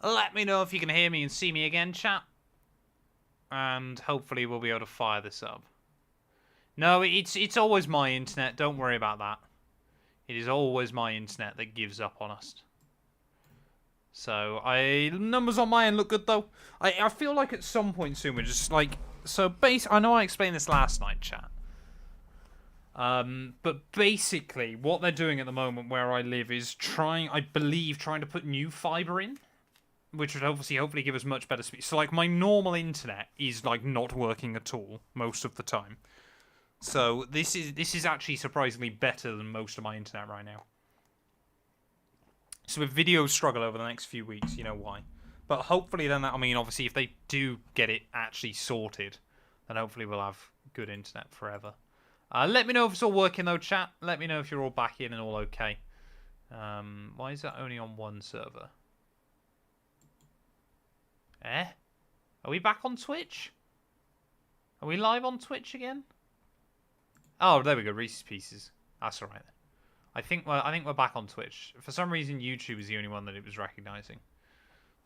Let me know if you can hear me and see me again, chat. And hopefully we'll be able to fire this up. No, it's always my internet. Don't worry about that. It is always my internet that gives up on us. So, numbers on my end look good, though. I feel like at some point soon we're just, like... So, I know I explained this last night, chat. But basically, what they're doing at the moment where I live is trying to put new fibre in. Which would hopefully give us much better speed. So, like, my normal internet is, like, not working at all most of the time. So, this is actually surprisingly better than most of my internet right now. So, if videos struggle over the next few weeks, you know why. But hopefully then, obviously, if they do get it actually sorted, then hopefully we'll have good internet forever. Let me know if it's all working, though, chat. Let me know if you're all back in and all okay. Why is that only on one server? Eh? Are we back on Twitch? Are we live on Twitch again? Oh, there we go. Reese's Pieces. That's alright. I think we're back on Twitch. For some reason, YouTube is the only one that it was recognizing.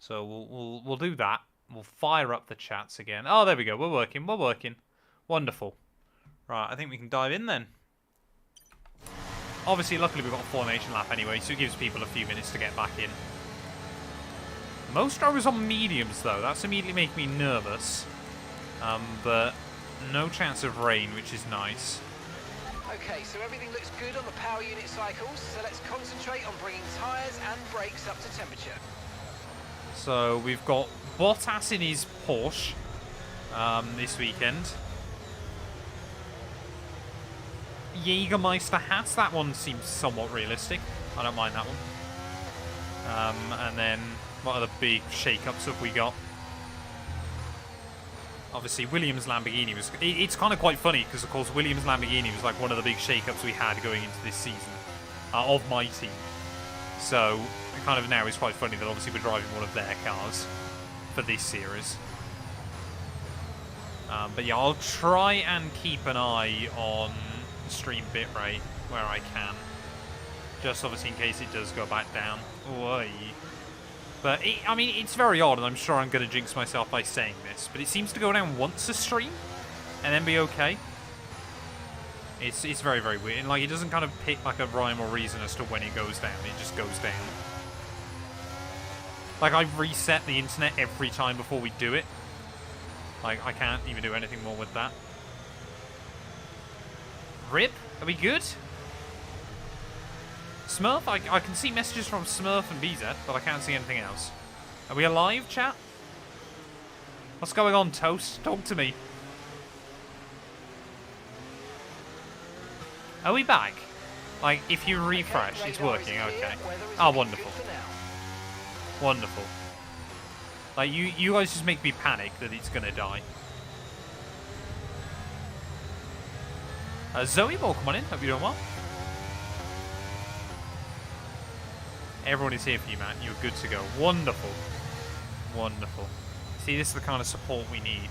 So we'll do that. We'll fire up the chats again. Oh, there we go. We're working. We're working. Wonderful. Right, I think we can dive in then. Obviously, luckily we've got a formation lap anyway, so it gives people a few minutes to get back in. Most drivers on mediums, though. That's immediately making me nervous. But no chance of rain, which is nice. Okay, so everything looks good on the power unit cycles, so let's concentrate on bringing tyres and brakes up to temperature. So we've got Bottas in his Porsche this weekend. Jägermeister hats, that one seems somewhat realistic. I don't mind that one. And then... what other big shake-ups have we got? Obviously, Williams Lamborghini was... It's kind of quite funny, because, of course, Williams Lamborghini was, like, one of the big shake-ups we had going into this season of my team. So, it kind of now is quite funny that, obviously, we're driving one of their cars for this series. But, yeah, I'll try and keep an eye on stream bitrate where I can. Just, obviously, in case it does go back down. Oy. But, it's very odd, and I'm sure I'm going to jinx myself by saying this, but it seems to go down once a stream, and then be okay. It's very, very weird. And, like, it doesn't kind of pick, like, a rhyme or reason as to when it goes down. It just goes down. Like, I've reset the internet every time before we do it. Like, I can't even do anything more with that. Rip? Are we good? Smurf? I can see messages from Smurf and BZ, but I can't see anything else. Are we alive, chat? What's going on, Toast? Talk to me. Are we back? Like, if you refresh, it's working, okay. Oh, wonderful. Wonderful. Like, you guys just make me panic that it's gonna die. Zoe, welcome on in. Hope you're doing well. Everyone is here for you, Matt. You're good to go. Wonderful. Wonderful. See, this is the kind of support we need.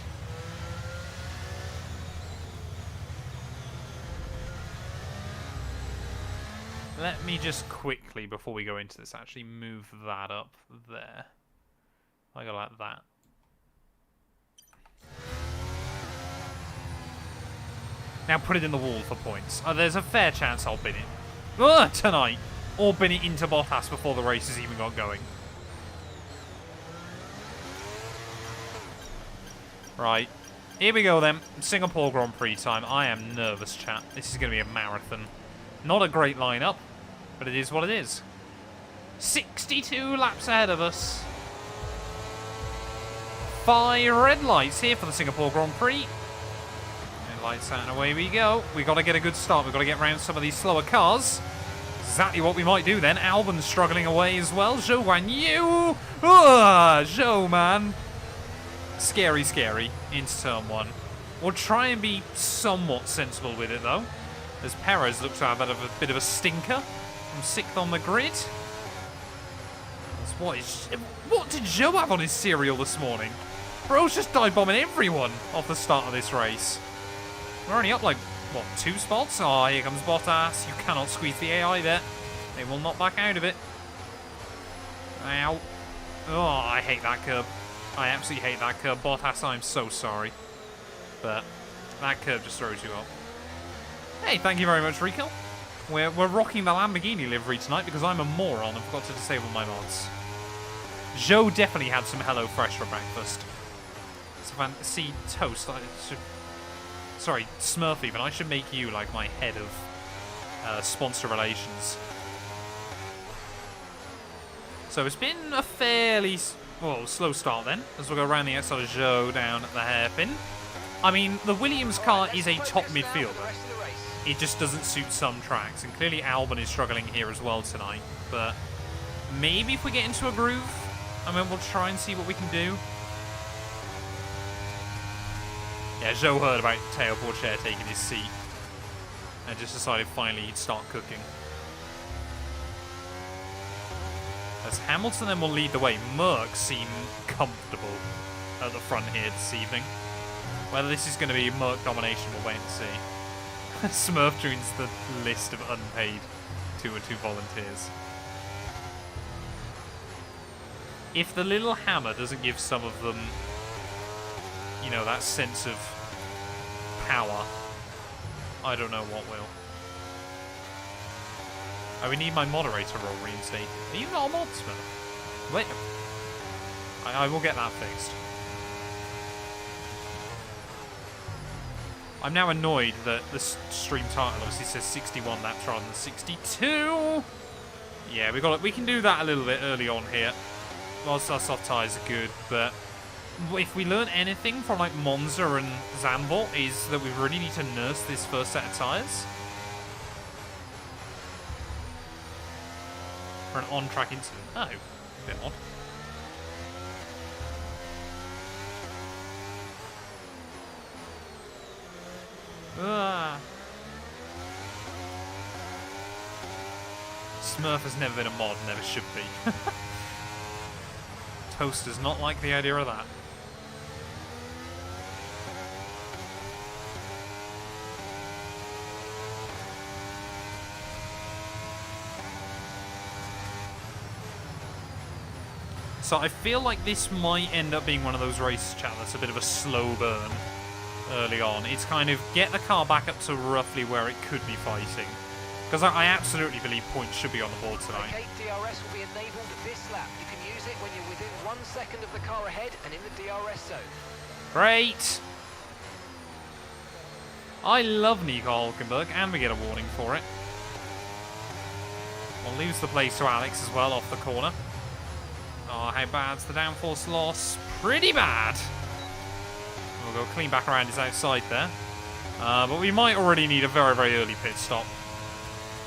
Let me just quickly, before we go into this, actually move that up there. I go like that. Now put it in the wall for points. There's a fair chance I'll bin it. Tonight. Or bin it into Bottas before the race has even got going. Right. Here we go then. Singapore Grand Prix time. I am nervous, chat. This is going to be a marathon. Not a great lineup, but it is what it is. 62 laps ahead of us. 5 red lights here for the Singapore Grand Prix. Red lights out and away we go. We've got to get a good start. We've got to get around some of these slower cars. Exactly what we might do then. Albon's struggling away as well. Zhou Guanyu. Zhou, man. Scary, scary. Into turn 1. We'll try and be somewhat sensible with it, though. As Perez looks to have a bit of a stinker. From 6th on the grid. What did Zhou have on his cereal this morning? Bro's just dive bombing everyone off the start of this race. We're only up like, what, 2 spots? Oh, here comes Bottas. You cannot squeeze the AI there. They will not back out of it. Ow. Oh, I hate that curb. I absolutely hate that curb. Bottas, I'm so sorry. But that curb just throws you up. Hey, thank you very much, Rico. We're rocking the Lamborghini livery tonight because I'm a moron and forgot to disable my mods. Joe definitely had some HelloFresh for breakfast. See, Toast, I should... Sorry, Smurf even. I should make you, like, my head of sponsor relations. So it's been a fairly, well, slow start then, as we'll go around the outside of Joe down at the hairpin. I mean, the Williams car is a top midfielder. It just doesn't suit some tracks, and clearly Albon is struggling here as well tonight. But maybe if we get into a groove, I mean, we'll try and see what we can do. Yeah, Joe heard about Teo Porcher taking his seat and just decided finally he'd start cooking. As Hamilton then will lead the way, Merck seem comfortable at the front here this evening. Whether this is going to be Merck domination, we'll wait and see. Smurf joins the list of unpaid 212 volunteers. If the little hammer doesn't give some of them, you know, that sense of power, I don't know what will. Oh, we need my moderator role reinstated. Are you not a mod, Smurf? Wait. I will get that fixed. I'm now annoyed that the stream title obviously says 61 laps rather than 62. Yeah, we can do that a little bit early on here. Whilst our soft tyres are good, but if we learn anything from like Monza and Zandvoort is that we really need to nurse this first set of tyres. For an on-track incident. Oh, a bit odd. Smurf has never been a mod, never should be. Toast does not like the idea of that. So I feel like this might end up being one of those races, chat, that's a bit of a slow burn early on. It's kind of get the car back up to roughly where it could be fighting. Because I absolutely believe points should be on the board tonight. Okay, DRS will be enabled this lap. You can use it when you're within 1 second of the car ahead and in the DRS zone. Great! I love Nico Hulkenberg, and we get a warning for it. We'll lose the place to Alex as well off the corner. Oh, how bad's the downforce loss? Pretty bad! We'll go clean back around his outside there. But we might already need a very, very early pit stop.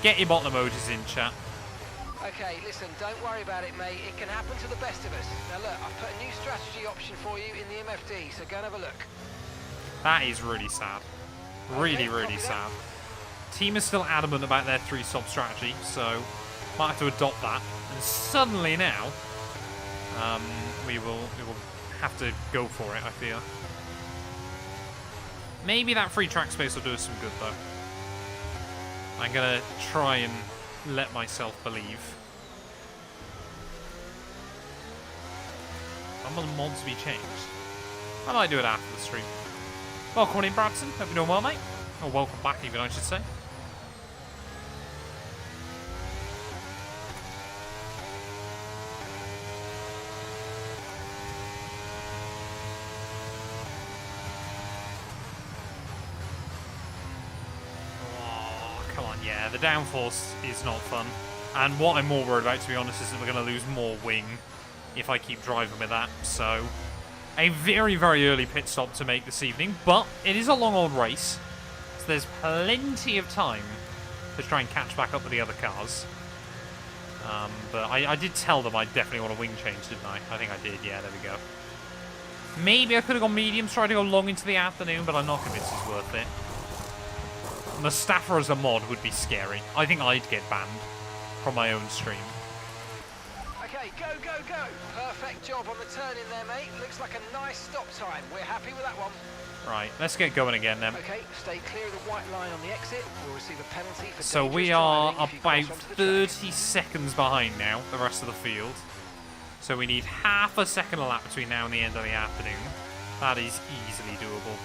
Get your bottle emojis in, chat. Okay, listen, don't worry about it, mate. It can happen to the best of us. Now look, I've put a new strategy option for you in the MFD, so go and have a look. That is really sad. Really, really sad. Team is still adamant about their 3-stop strategy, so might have to adopt that. And suddenly now, we will have to go for it, I fear. Maybe that free track space will do us some good, though. I'm going to try and let myself believe. When will the mods be changed? I might do it after the stream. Welcome in, Bradson. Hope you're doing well, mate. Or welcome back, even, I should say. Yeah, the downforce is not fun. And what I'm more worried about, to be honest, is that we're going to lose more wing if I keep driving with that. So, a very, very early pit stop to make this evening. But it is a long old race. So there's plenty of time to try and catch back up with the other cars. But I did tell them I definitely want a wing change, didn't I? I think I did. Yeah, there we go. Maybe I could have gone medium, tried to go long into the afternoon, but I'm not convinced it's worth it. Mustafa as a mod would be scary. I think I'd get banned from my own stream. Okay, go, go, go. Perfect job on the turn in there, mate. Looks like a nice stop time. We're happy with that one. Right, let's get going again then. Okay, stay clear of the white line on the exit. We'll receive a penalty for so we are about 30 seconds behind now, the rest of the field. So we need half a second a lap between now and the end of the afternoon. That is easily doable.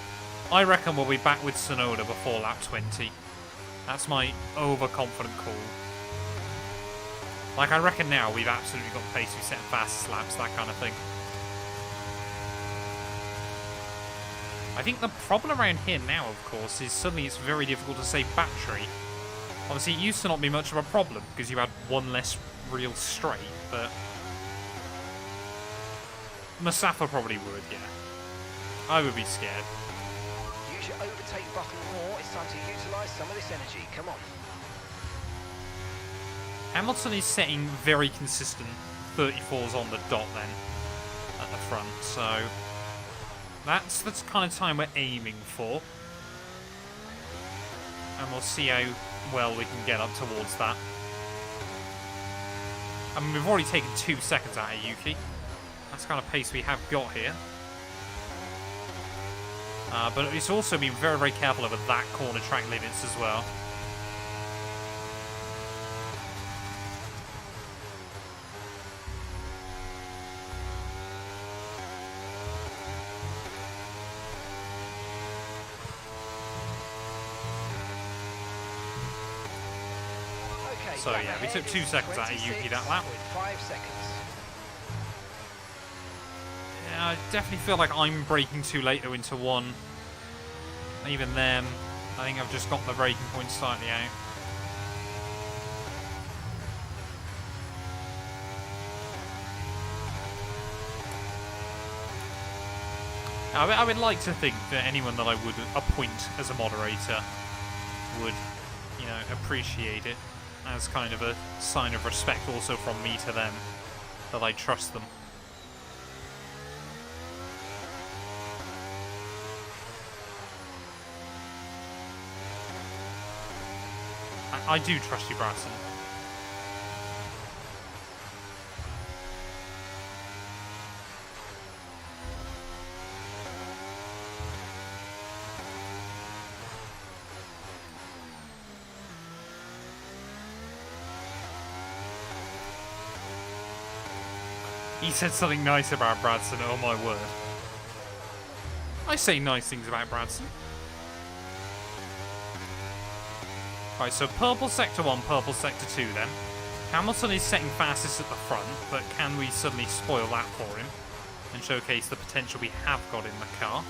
I reckon we'll be back with Sonoda before lap 20. That's my overconfident call. Like, I reckon now we've absolutely got the pace we set fastest laps, that kind of thing. I think the problem around here now, of course, is suddenly it's very difficult to save battery. Obviously, it used to not be much of a problem because you had one less real straight, but Mustafa probably would, yeah. I would be scared. Use your overtake button more. It's time to utilise some of this energy. Come on. Hamilton is setting very consistent 34s on the dot then at the front, so that's the kind of time we're aiming for. And we'll see how well we can get up towards that. I mean, we've already taken 2 seconds out of Yuki. That's the kind of pace we have got here. But it's also been very, very careful over that corner track limits as well. So yeah, we took 2 seconds out of Yuki that lap. 5 seconds. Yeah, I definitely feel like I'm braking too late though into one. Even then, I think I've just got the braking point slightly out. I would like to think that anyone that I would appoint as a moderator would, you know, appreciate it as kind of a sign of respect also from me to them, that I trust them. I do trust you, Bradson. He said something nice about Bradson, oh my word. I say nice things about Bradson. Right, so purple sector 1, purple sector 2 then. Hamilton is setting fastest at the front, but can we suddenly spoil that for him and showcase the potential we have got in the car?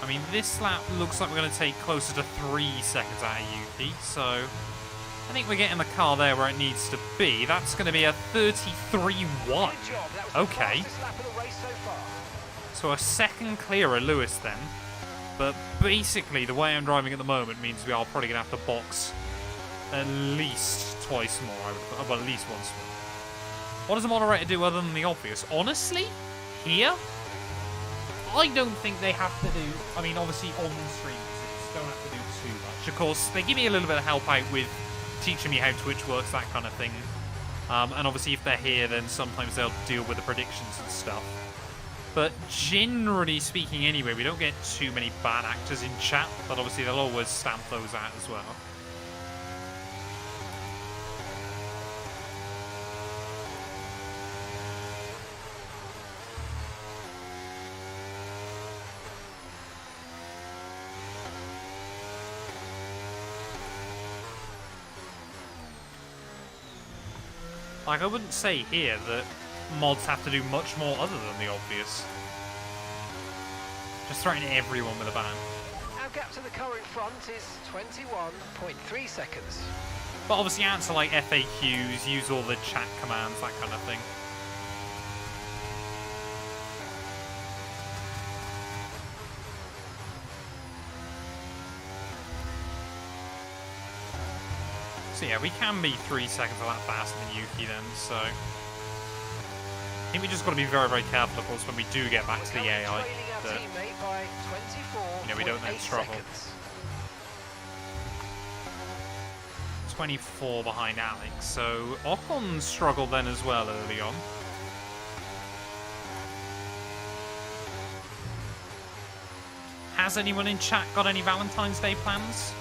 I mean, this lap looks like we're going to take closer to 3 seconds out of Yuki, so I think we're getting the car there where it needs to be. That's going to be a 33.1. Okay. So a second clearer Lewis then. But basically, the way I'm driving at the moment means we are probably going to have to box at least twice more. Well, at least once more. What does the moderator do other than the obvious? Honestly, here, I don't think they have to do... I mean, obviously, on stream, don't have to do too much. Of course, they give me a little bit of help out with teaching me how Twitch works, that kind of thing. And obviously, if they're here, then sometimes they'll deal with the predictions and stuff. But generally speaking anyway, we don't get too many bad actors in chat, but obviously they'll always stamp those out as well. Like, I wouldn't say here that mods have to do much more other than the obvious. Just threatening everyone with a ban. Our gap to the car in front is 21.3 seconds. But obviously answer like FAQs, use all the chat commands, that kind of thing. So yeah, we can be 3 seconds a lap faster than Yuki then, so... I think we just got to be very, very careful, of course, when we do get back to the AI, that, you know, we don't then struggle. 24 behind Alex, so Ocon struggled then as well early on. Has anyone in chat got any Valentine's Day plans?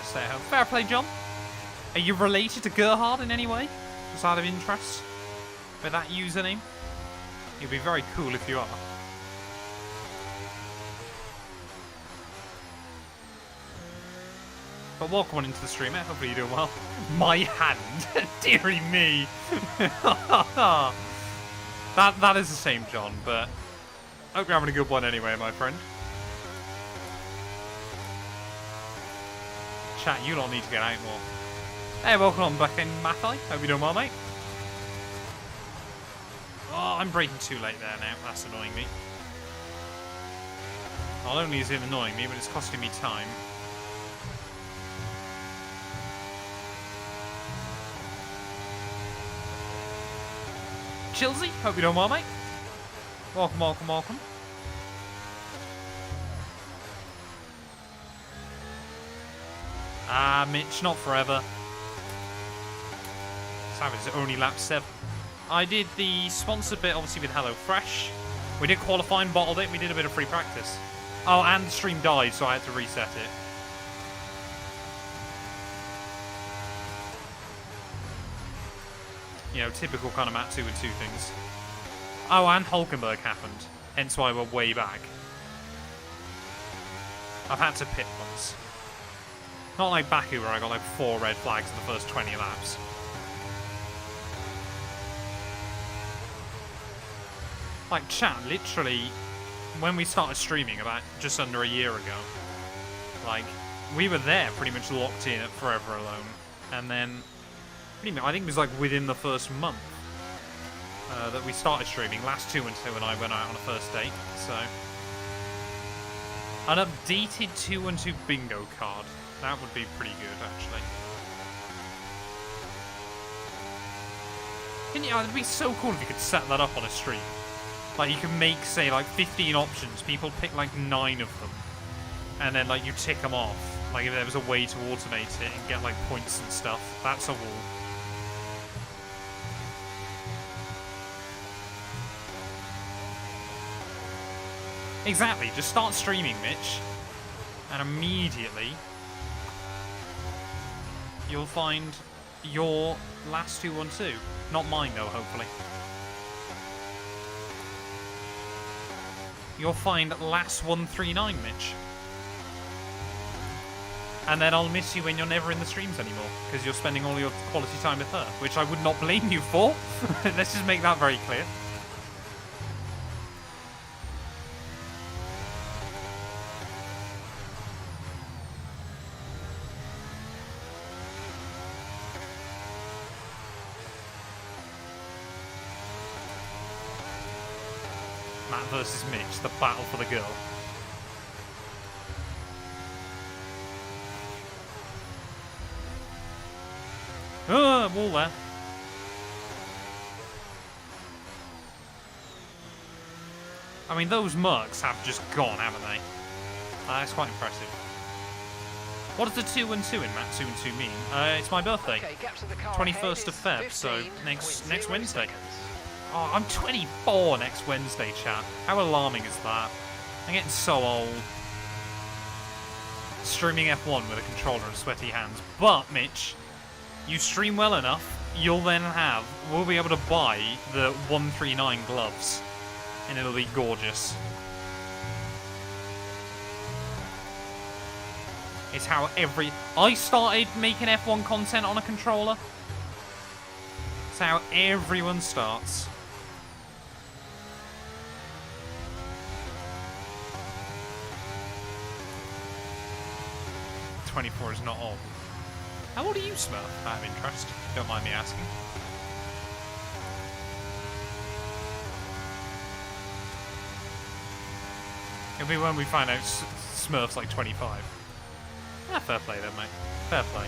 Stay at home. Fair play, John. Are you related to Gerhard in any way? Just out of interest? With that username? It'd be very cool if you are. But welcome on into the stream, eh? Hopefully you're doing well. My hand! Deary me! that is the same, John, but hope you're having a good one anyway, my friend. Chat, you don't need to get out more. Hey, welcome on back in, Mathai. Hope you're doing well, mate. Oh, I'm braking too late there now. That's annoying me. Not only is it annoying me, but it's costing me time. Chilsey, hope you're doing well, mate. Welcome, welcome, welcome. Ah, Mitch, not forever. Savage only lap 7. I did the sponsored bit, obviously, with HelloFresh. We did qualify and bottled it. We did a bit of free practice. Oh, and the stream died, so I had to reset it. You know, typical kind of Matt212 things. Oh, and Hulkenberg happened. Hence why we're way back. I've had to pit once. Not like Baku, where I got like 4 red flags in the first 20 laps. Like, chat, literally, when we started streaming about just under a year ago, like, we were there pretty much locked in at Forever Alone. And then, I think it was like within the first month that we started streaming. Last 212 and I went out on a first date, so. An updated 212 bingo card. That would be pretty good, actually. It'd be so cool if you could set that up on a stream. Like, you can make, say, like, 15 options. People pick, like, 9 of them. And then, like, you tick them off. Like, if there was a way to automate it and get, like, points and stuff. That's a wall. Exactly. Just start streaming, Mitch. And immediately, you'll find your last 212. Not mine, though, hopefully. You'll find last 139, Mitch. And then I'll miss you when you're never in the streams anymore, because you're spending all your quality time with her, which I would not blame you for. Let's just make that very clear. Matt versus Mitch, the battle for the girl. Wall there. I mean, those mercs have just gone, haven't they? That's quite impressive. What does the 212 in Matt212 mean? It's my birthday. Okay, 21st of Feb, so next Wednesday. Oh, I'm 24 next Wednesday, chat. How alarming is that? I'm getting so old. Streaming F1 with a controller and sweaty hands. But, Mitch, you stream well enough, we'll be able to buy the 139 gloves. And it'll be gorgeous. It's how I started making F1 content on a controller. It's how everyone starts. 24 is not old. How old are you, Smurf? Out of interest. Don't mind me asking. It'll be when we find out Smurf's like 25. Ah, fair play then, mate. Fair play.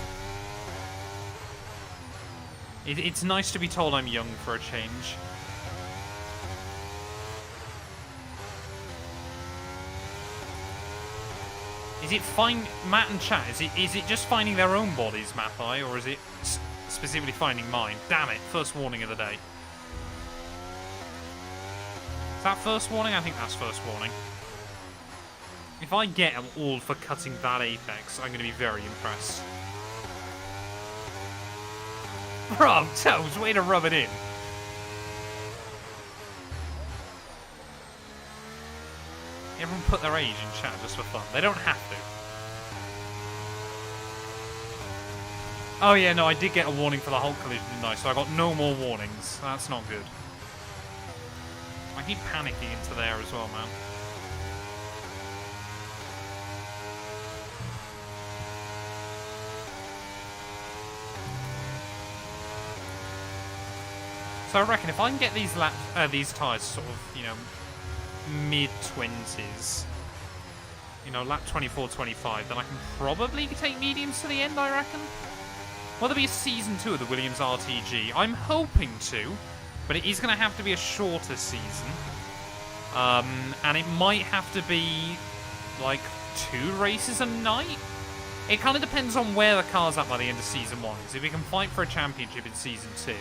It's nice to be told I'm young for a change. Is it Matt and chat? Is it just finding their own bodies, Mathai, or is it specifically finding mine? Damn it! First warning of the day. Is that first warning? I think that's first warning. If I get them all for cutting that apex, I'm going to be very impressed. Bro, Toes, way to rub it in. Everyone put their age in chat just for fun. They don't have to. Oh yeah, no, I did get a warning for the Hulk collision, didn't I? So I got no more warnings. That's not good. I keep panicking into there as well, man. So I reckon if I can get these tyres sort of, you know, mid-20s, you know, lap 24, 25, then I can probably take mediums to the end, I reckon. Will there be a season 2 of the Williams RTG? I'm hoping to, but it is going to have to be a shorter season. And it might have to be, like, 2 races a night? It kind of depends on where the car's at by the end of Season 1. Because if we can fight for a championship in Season 2,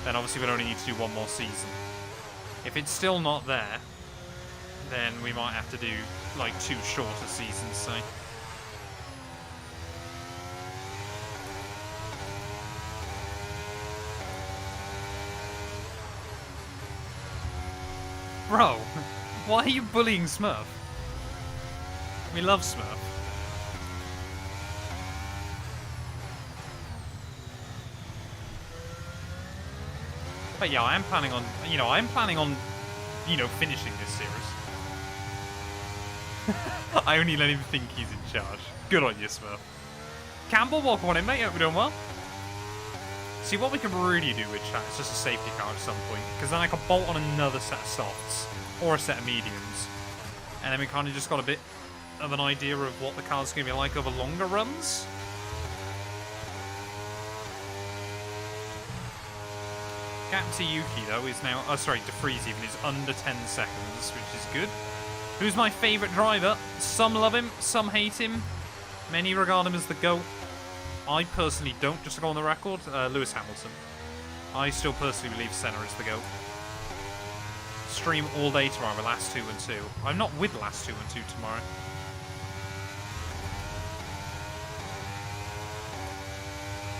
then obviously we'd only need to do 1 more season. If it's still not there, then we might have to do, like, 2 shorter seasons, say. Bro, why are you bullying Smurf? We love Smurf. But yeah, I am planning on, finishing this series. I only let him think he's in charge. Good on you, Smurf. Campbell, welcome on in, mate. Hope you're doing well. See, what we can really do with chat is just a safety car at some point, because then I can bolt on another set of softs, or a set of mediums, and then we kind of just got a bit of an idea of what the car's going to be like over longer runs. Gap to Yuki, though, is now... Oh, sorry, DeFreeze even is under 10 seconds, which is good. Who's my favourite driver? Some love him, some hate him. Many regard him as the GOAT. I personally don't, just to go on the record. Lewis Hamilton. I still personally believe Senna is the GOAT. Stream all day tomorrow with Last 2 and 2. I'm not with Last 2 and 2 tomorrow.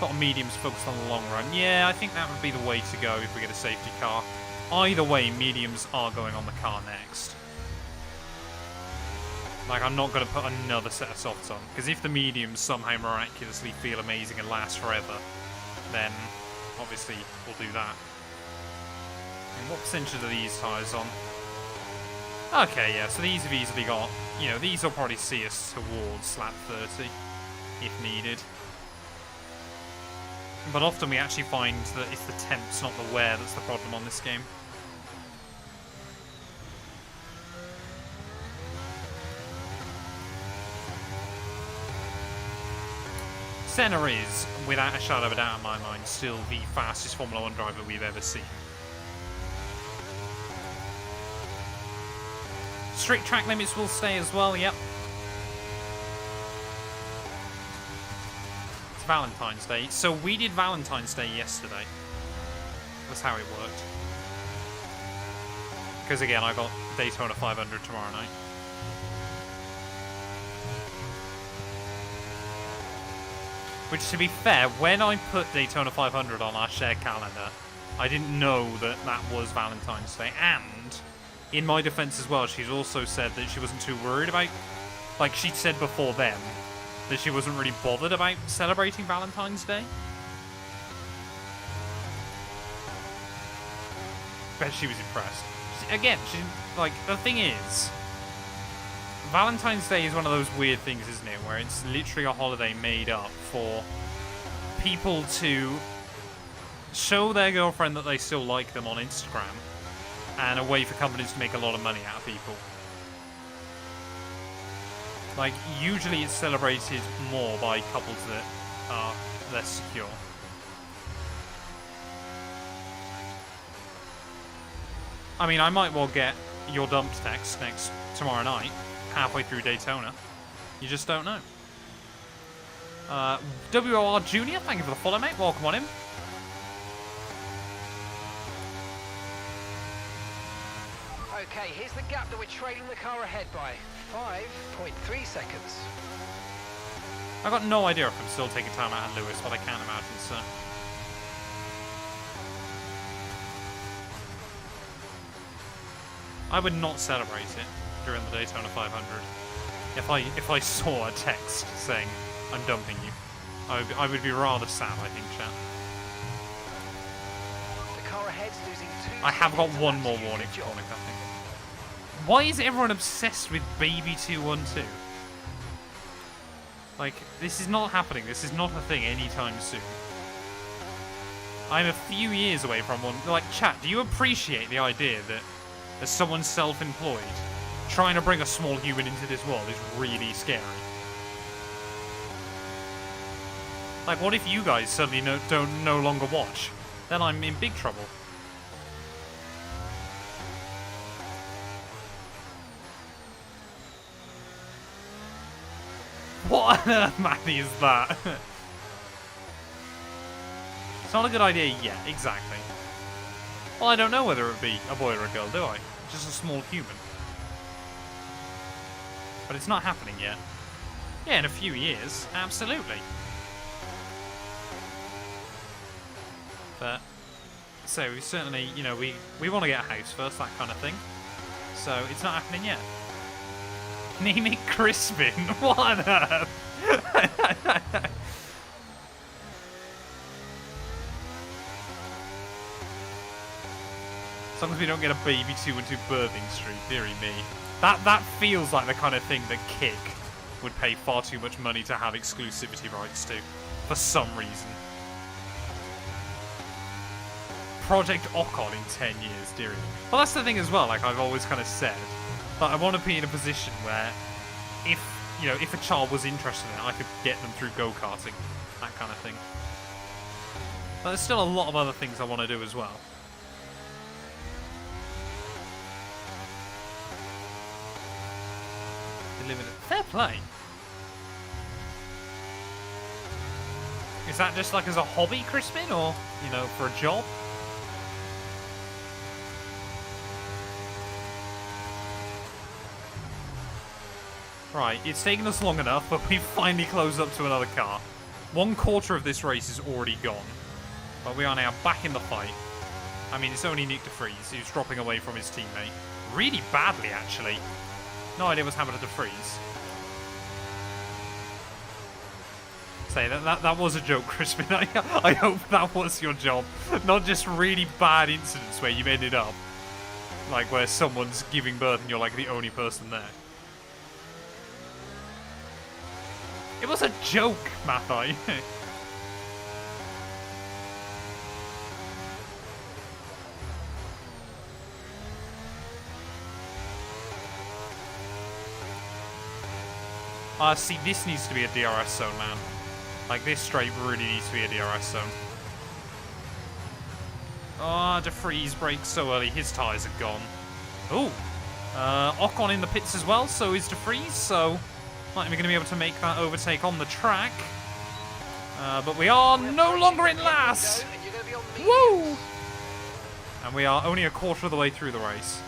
Got mediums focused on the long run. Yeah, I think that would be the way to go if we get a safety car. Either way, mediums are going on the car next. Like, I'm not going to put another set of softs on, because if the mediums somehow miraculously feel amazing and last forever, then obviously we'll do that. And what percentage are these tyres on? Okay, yeah, so these have easily got, these will probably see us towards lap 30, if needed. But often we actually find that it's the temps, not the wear, that's the problem on this game. Senna is, without a shadow of a doubt in my mind, still the fastest Formula 1 driver we've ever seen. Strict track limits will stay as well, yep. It's Valentine's Day. So we did Valentine's Day yesterday. That's how it worked. Because again, I got Daytona 500 tomorrow night. Which, to be fair, when I put Daytona 500 on our shared calendar, I didn't know that that was Valentine's Day. And, in my defense as well, she's also said that she wasn't too worried about... Like, she'd said before then, that she wasn't really bothered about celebrating Valentine's Day. Bet she was impressed. Again, the thing is... Valentine's Day is one of those weird things, isn't it? Where it's literally a holiday made up for people to show their girlfriend that they still like them on Instagram, and a way for companies to make a lot of money out of people. Like, usually it's celebrated more by couples that are less secure. I mean, I might well get your dumped text tomorrow night, halfway through Daytona. You just don't know. WOR Junior, thank you for the follow, mate. Welcome on in. Okay, here's the gap that we're trailing the car ahead by. 5.3 seconds. I've got no idea if I'm still taking time out of Lewis, but I can't imagine so. I would not celebrate it during the Daytona 500. If I saw a text saying, I'm dumping you, I would be rather sad, I think, chat. The car ahead's losing 2 I have got seconds, one and more that's a warning huge for job. Cornic, I think. Why is everyone obsessed with Baby 212? Like, this is not happening. This is not a thing anytime soon. I'm a few years away from one. Like, chat, do you appreciate the idea that as someone self-employed, trying to bring a small human into this world is really scary? Like, what if you guys suddenly don't no longer watch? Then I'm in big trouble. What on earth, Matty, is that? It's not a good idea yet, exactly. Well, I don't know whether it would be a boy or a girl, do I? Just a small human. But it's not happening yet. Yeah, in a few years, absolutely. But, so we certainly, you know, we want to get a house first, that kind of thing. So it's not happening yet. Name it Crispin. What on earth? As long as we don't get a Baby 212 birthing streak, dearie me. That feels like the kind of thing that Kick would pay far too much money to have exclusivity rights to, for some reason. Project Ocon in 10 years, dearie me. Well, that's the thing as well, like I've always kind of said. But I want to be in a position where, if a child was interested in it, I could get them through go-karting, that kind of thing. But there's still a lot of other things I want to do as well. Delivered it. Fair play. Is that just like as a hobby, Crispin, or for a job? Right, it's taken us long enough, but we've finally closed up to another car. 1/4 of this race is already gone. But we are now back in the fight. I mean, it's only Nick DeFries who's dropping away from his teammate. Really badly, actually. No idea what's happened to DeFries. Say, that was a joke, Crispin. I hope that was your job. Not just really bad incidents where you've ended up. Like, where someone's giving birth and you're like the only person there. It was a joke, Mathai. See, this needs to be a DRS zone, man. Like, this straight really needs to be a DRS zone. Oh, DeFries brakes so early. His tyres are gone. Ooh. Ocon in the pits as well, so is DeFries, so not even going to be able to make that overtake on the track. But we are no longer in last. Woo! And we are only 1/4 of the way through the race.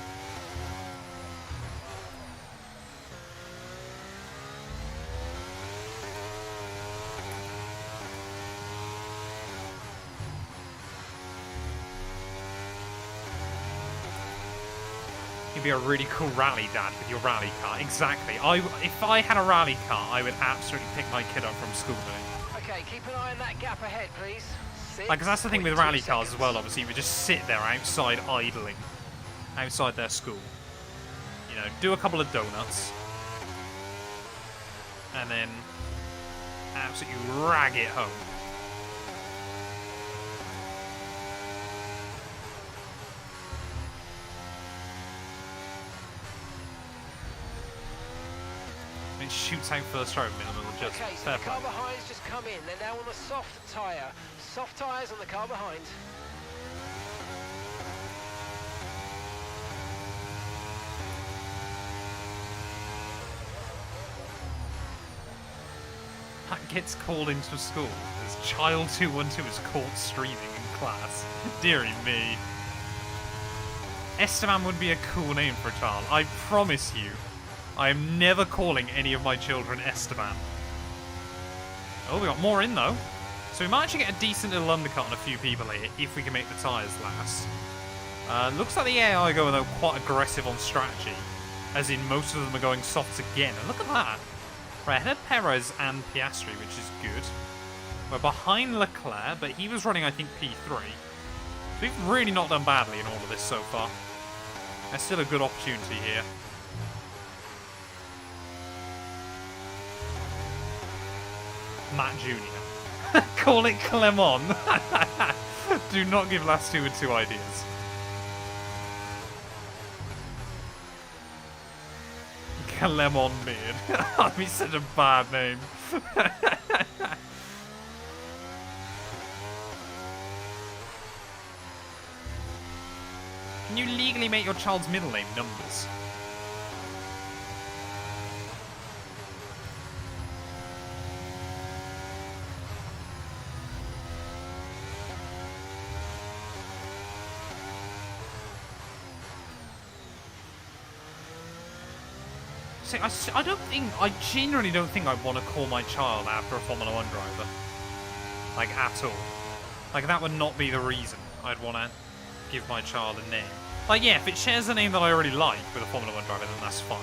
You'd be a really cool rally dad with your rally car. Exactly. If I had a rally car, I would absolutely pick my kid up from school doing. Okay, keep an eye on that gap ahead, please. Like, because that's the thing with rally cars as well, obviously. You would just sit there outside idling. Outside their school. Do a couple of donuts. And then absolutely rag it home. It shoots out first row, minimal adjustment. Okay, so Fair the car play. behind's just come in. They're now on the soft tyre. Soft tyres on the car behind. That gets called into school as Child 212 is caught streaming in class. Deary me. Esteban would be a cool name for a child. I promise you, I am never calling any of my children Esteban. Oh, we got more in though. So we might actually get a decent little undercut on a few people here if we can make the tyres last. Looks like the AI going though quite aggressive on strategy, as in most of them are going softs again. And look at that. Right, ahead of Perez and Piastri, which is good. We're behind Leclerc, but he was running, I think, P3. So we've really not done badly in all of this so far. There's still a good opportunity here. Matt Jr. Call it Clemon. Do not give last 2 ideas. Clemon Beard. That'd be such a bad name. Can you legally make your child's middle name numbers? See, I genuinely don't think I want to call my child after a Formula 1 driver. Like, at all. Like, that would not be the reason I'd want to give my child a name. Like, yeah, if it shares a name that I already like with a Formula 1 driver, then that's fine.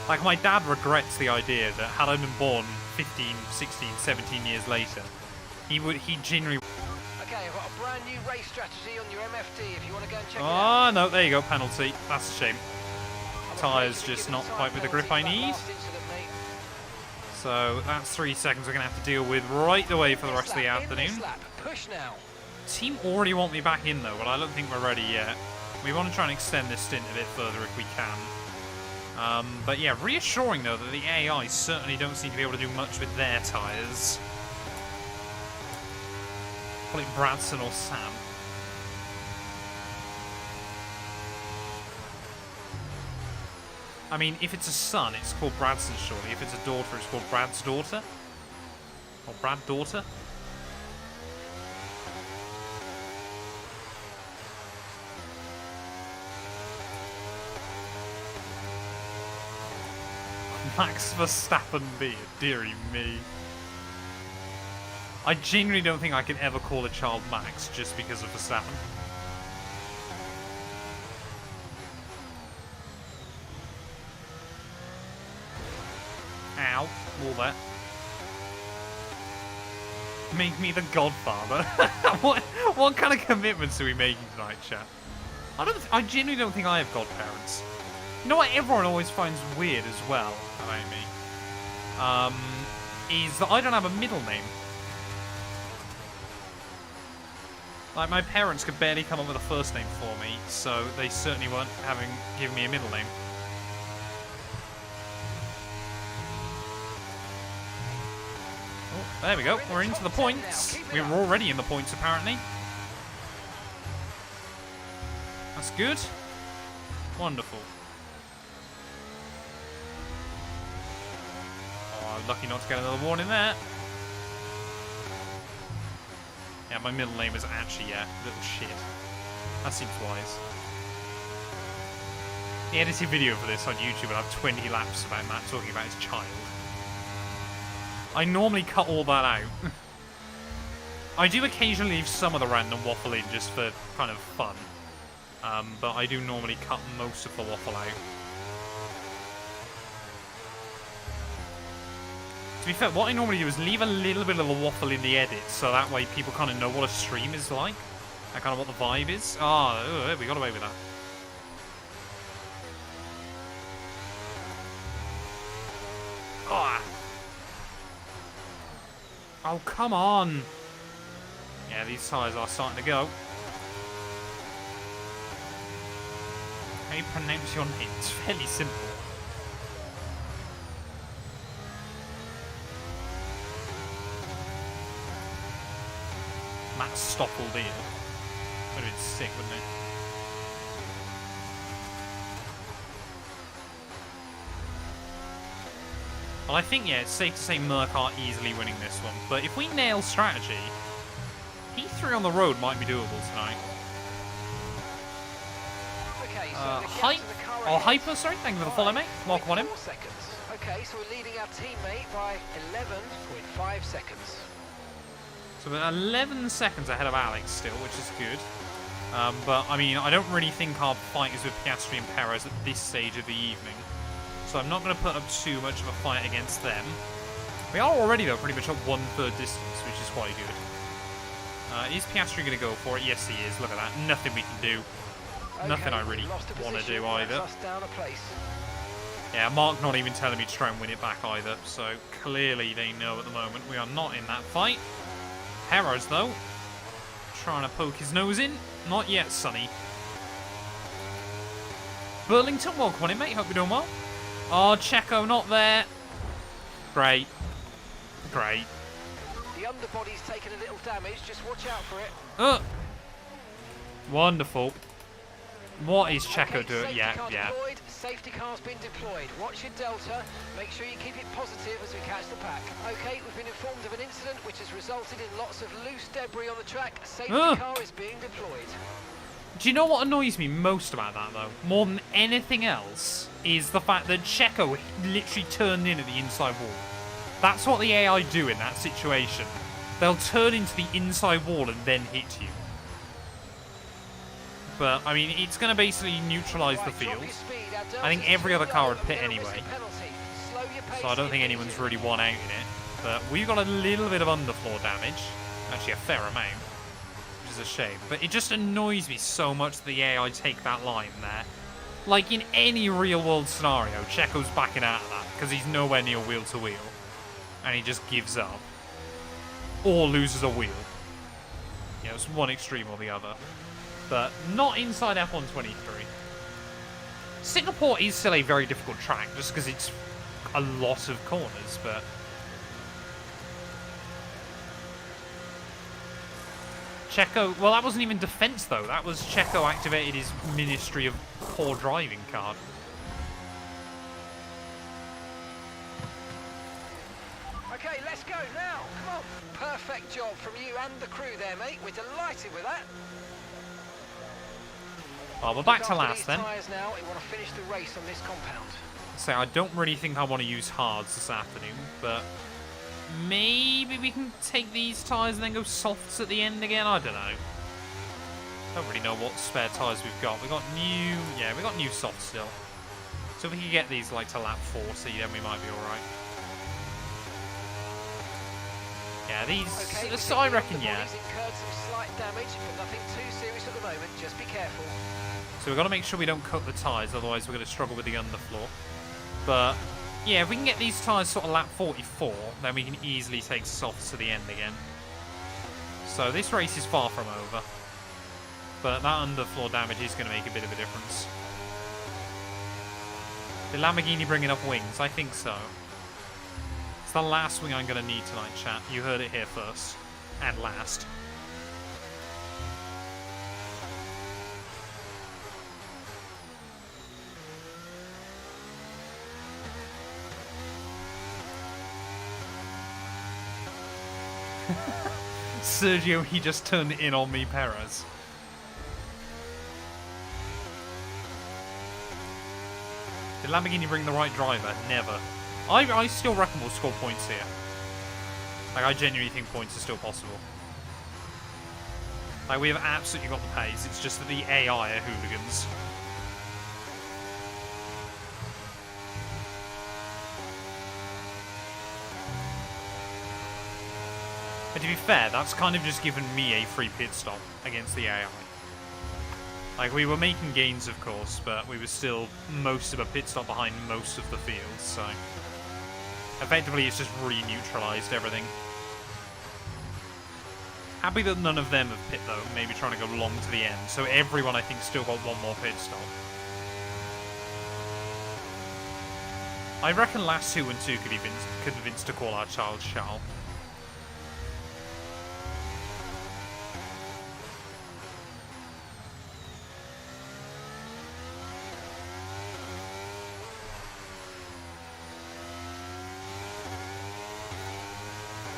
Like, my dad regrets the idea that had I been born 15, 16, 17 years later, he genuinely... Okay, I've got a brand new race strategy on your MFD if you want to go and check it Oh, out. no, there you go, penalty. That's a shame. Tyres just not quite with the grip I need. So that's 3 seconds we're going to have to deal with right the way for the rest of the afternoon. Push now. Team already want me back in though, but I don't think we're ready yet. We want to try and extend this stint a bit further if we can. But yeah, reassuring though that the AI certainly don't seem to be able to do much with their tyres. Call it Bradson or Sam. I mean, if it's a son, it's called Bradson, surely. If it's a daughter, it's called Brad's daughter. Or Brad daughter. Max Verstappen beard, dearie me. I genuinely don't think I can ever call a child Max just because of Verstappen. Ow, all that. Make me the godfather. what kind of commitments are we making tonight, chat? I genuinely don't think I have godparents. You know what everyone always finds weird as well about me? Is that I don't have a middle name. Like, my parents could barely come up with a first name for me, so they certainly weren't given me a middle name. Oh, there we go. We're into the points. We're already in the points, apparently. That's good. Wonderful. Oh, lucky not to get another warning there. Yeah, my middle name is actually, little shit. That seems wise. The edited video for this on YouTube will have 20 laps about Matt talking about his child. I normally cut all that out. I do occasionally leave some of the random waffle in just for kind of fun. But I do normally cut most of the waffle out. To be fair, what I normally do is leave a little bit of the waffle in the edit, so that way people kind of know what a stream is like. And kind of what the vibe is. Oh, we got away with that. Oh, oh, come on. Yeah, these tyres are starting to go. How do you pronounce your name? It's fairly simple. Matt Stoffel here. Would have been sick, wouldn't it? Well, I think, yeah, it's safe to say Merc are easily winning this one. But if we nail strategy, P3 on the road might be doable tonight. So the gap Hype, to the car or ahead. Hyper, sorry, thank you for the follow, mate. Welcome on in. 4 seconds. Okay, so we're leading our teammate by 11.5 seconds. So we're 11 seconds ahead of Alex still, which is good. But, I mean, I don't really think our fight is with Piastri and Perez at this stage of the evening. So I'm not going to put up too much of a fight against them. We are already, though, pretty much at 1/3 distance, which is quite good. Is Piastri going to go for it? Yes, he is. Look at that. Nothing we can do. Nothing I really want to do either. Yeah, Mark not even telling me to try and win it back either. So clearly they know at the moment we are not in that fight. Perez, though, trying to poke his nose in. Not yet, Sonny. Burlington, welcome on in, mate. Hope you're doing well. Oh, Checo not there. Great. Great. The underbody's taken a little damage. Just watch out for it. Wonderful. What is Checo Okay, doing? safety Yeah, car yeah. deployed. Safety car's been deployed. Watch your delta. Make sure you keep it positive as we catch the pack. Okay, we've been informed of an incident which has resulted in lots of loose debris on the track. Safety car is being deployed. Do you know what annoys me most about that, though? More than anything else, is the fact that Checo literally turned in at the inside wall. That's what the AI do in that situation. They'll turn into the inside wall and then hit you. But, I mean, it's going to basically neutralise the field. I think every other car would pit anyway. So I don't think anyone's really won out in it. But we've got a little bit of underfloor damage. Actually, a fair amount. Which is a shame. But it just annoys me so much that the AI take that line there. Like, in any real-world scenario, Checo's backing out of that because he's nowhere near wheel-to-wheel. And he just gives up. Or loses a wheel. You know, it's one extreme or the other. But not inside F123. Singapore is still a very difficult track, just because it's a lot of corners, but... Checo... Well, that wasn't even defense, though. That was Checo activated his Ministry of Poor Driving card. Okay, let's go now. Come on. Perfect job from you and the crew there, mate. We're delighted with that. Oh, we're back to last then. Now, we want to finish the race on this compound. So I don't really think I want to use hards this afternoon, but maybe we can take these tyres and then go softs at the end again. I don't know. Don't really know what spare tyres we've got. We got new, yeah, we got new softs still. So if we can get these like to lap 40, then we might be all right. Yeah, these. Okay, So I reckon, yeah. Incurred some slight damage, but nothing too serious at the moment. Just be careful. So we've got to make sure we don't cut the tyres, otherwise we're going to struggle with the underfloor. But, yeah, if we can get these tyres sort of lap 44, then we can easily take softs to the end again. So this race is far from over. But that underfloor damage is going to make a bit of a difference. Did Lamborghini bring enough wings? I think so. It's the last wing I'm going to need tonight, chat. You heard it here first. And last. Sergio, he just turned in on me, Perez. Did Lamborghini bring the right driver? Never. I still reckon we'll score points here. Like, I genuinely think points are still possible. Like, we have absolutely got the pace. It's just that the AI are hooligans. But to be fair, that's kind of just given me a free pit stop against the AI. Like, we were making gains, of course, but we were still most of a pit stop behind most of the field, so... Effectively, it's just re-neutralised everything. Happy that none of them have pit, though, maybe trying to go long to the end, so everyone, I think, still got one more pit stop. I reckon last 2-2 could be convinced to call our child Charles.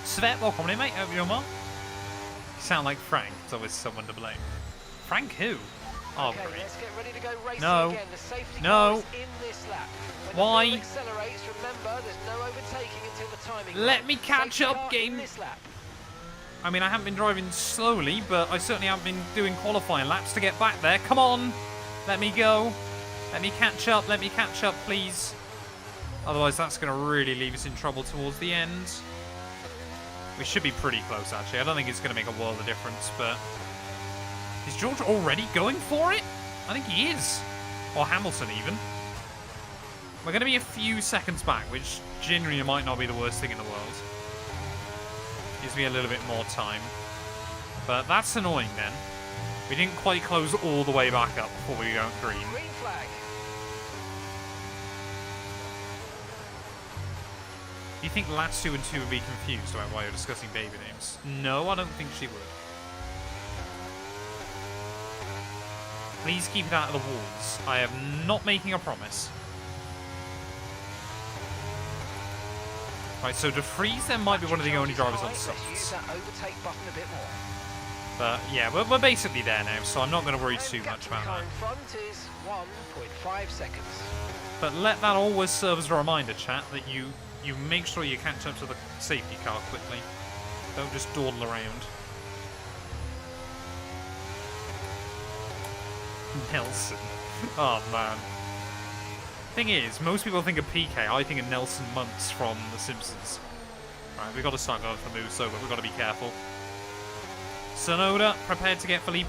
Svet, welcome in, mate. Hope you're well. You sound like Frank. It's always someone to blame. Frank who? Oh, okay, great. let's get ready to go racing No. again. The safety No. car is in this lap. When Why? the field accelerates, remember, there's no overtaking until the timing. Let me catch Safety up, car game. in this lap. I mean, I haven't been driving slowly, but I certainly haven't been doing qualifying laps to get back there. Come on. Let me go. Let me catch up. Let me catch up, please. Otherwise, that's going to really leave us in trouble towards the end. We should be pretty close, actually. I don't think it's going to make a world of difference, but... Is George already going for it? I think he is. Or Hamilton, even. We're going to be a few seconds back, which genuinely might not be the worst thing in the world. Gives me a little bit more time. But that's annoying, then. We didn't quite close all the way back up before we went green. Green flag. Do you think Matt212 would be confused about why you're discussing baby names? No, I don't think she would. Please keep it out of the walls. I am not making a promise. Right, so De Vries then might be one of the only drivers on Let's use softs. that overtake button a bit more. But yeah, we're basically there now, so I'm not going to worry too much about Car that. in front is 1.5 seconds. But let that always serve as a reminder, chat, that you make sure you catch up to the safety car quickly. Don't just dawdle around. Nelson. Oh, man. Thing is, most people think of PK. I think of Nelson Muntz from The Simpsons. Right, we've got to start going for moves, so we've got to be careful. Sonoda, prepared to get Felipe.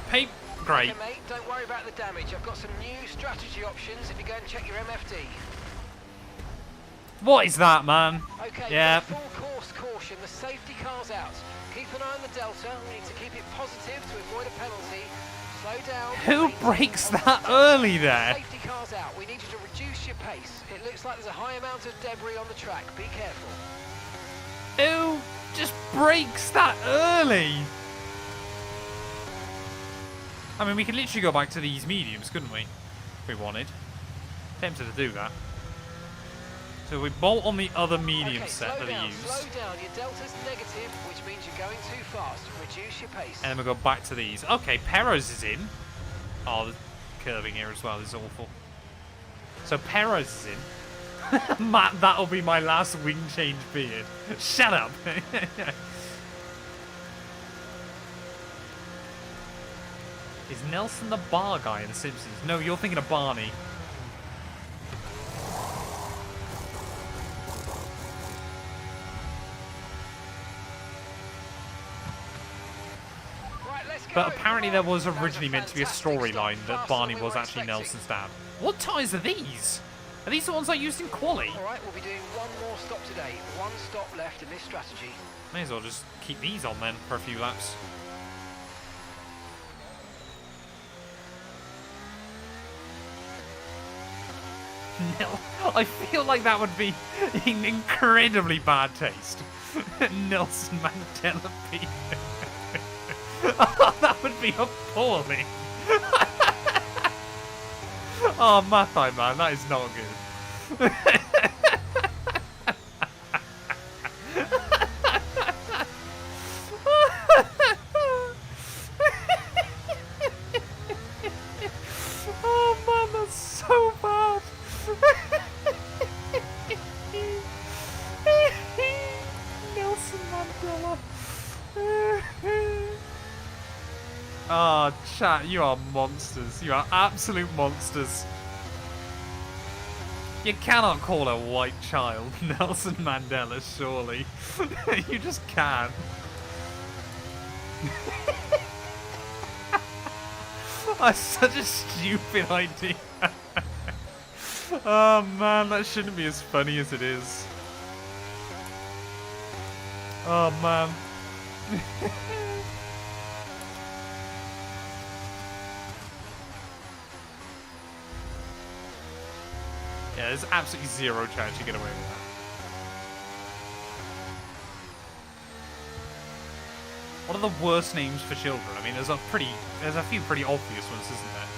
Great. Okay, mate, don't worry about the damage. I've got some new strategy options if you go and check your MFD. What is that, man? Okay, Yeah. full course caution. The safety car's out. Keep an eye on the delta. We need to keep it positive to avoid a penalty. Slow down. Who breaks that early there? Safety car's out. We need you to reduce your pace. It looks like there's a high amount of debris on the track. Be careful. Who just breaks that early? I mean, we could literally go back to these mediums, couldn't we? If we wanted. Tempted to do that. So we bolt on the other medium set that they use. Slow down. Your delta's negative, which means you're going too fast. Reduce your pace. And then we go back to these. Okay, Perez is in. Oh, the curving here as well is awful. So Perez is in. Matt, that'll be my last wing change beard. Shut up. Is Nelson the bar guy in The Simpsons? No, you're thinking of Barney. Right, let's go. But apparently there was That originally meant to be a fantastic storyline stop, that faster Barney than we was were actually expecting. Nelson's dad. What tyres are these? Are these the ones I used in Quali? All right, we'll be doing one more stop today. One stop left in this strategy. May as well just keep these on then for a few laps. No, I feel like that would be in incredibly bad taste. Nelson Mandela P. Oh, that would be appalling. Oh, Mathai, man, that is not good. Oh, man, that's so bad. Nelson Mandela. Oh, chat, you are monsters. You are absolute monsters. You cannot call a white child Nelson Mandela, surely. You just can. That's such a stupid idea. Oh man, that shouldn't be as funny as it is. Oh man. Yeah, there's absolutely zero chance you get away with that. What are the worst names for children? I mean, there's a few pretty obvious ones, isn't there?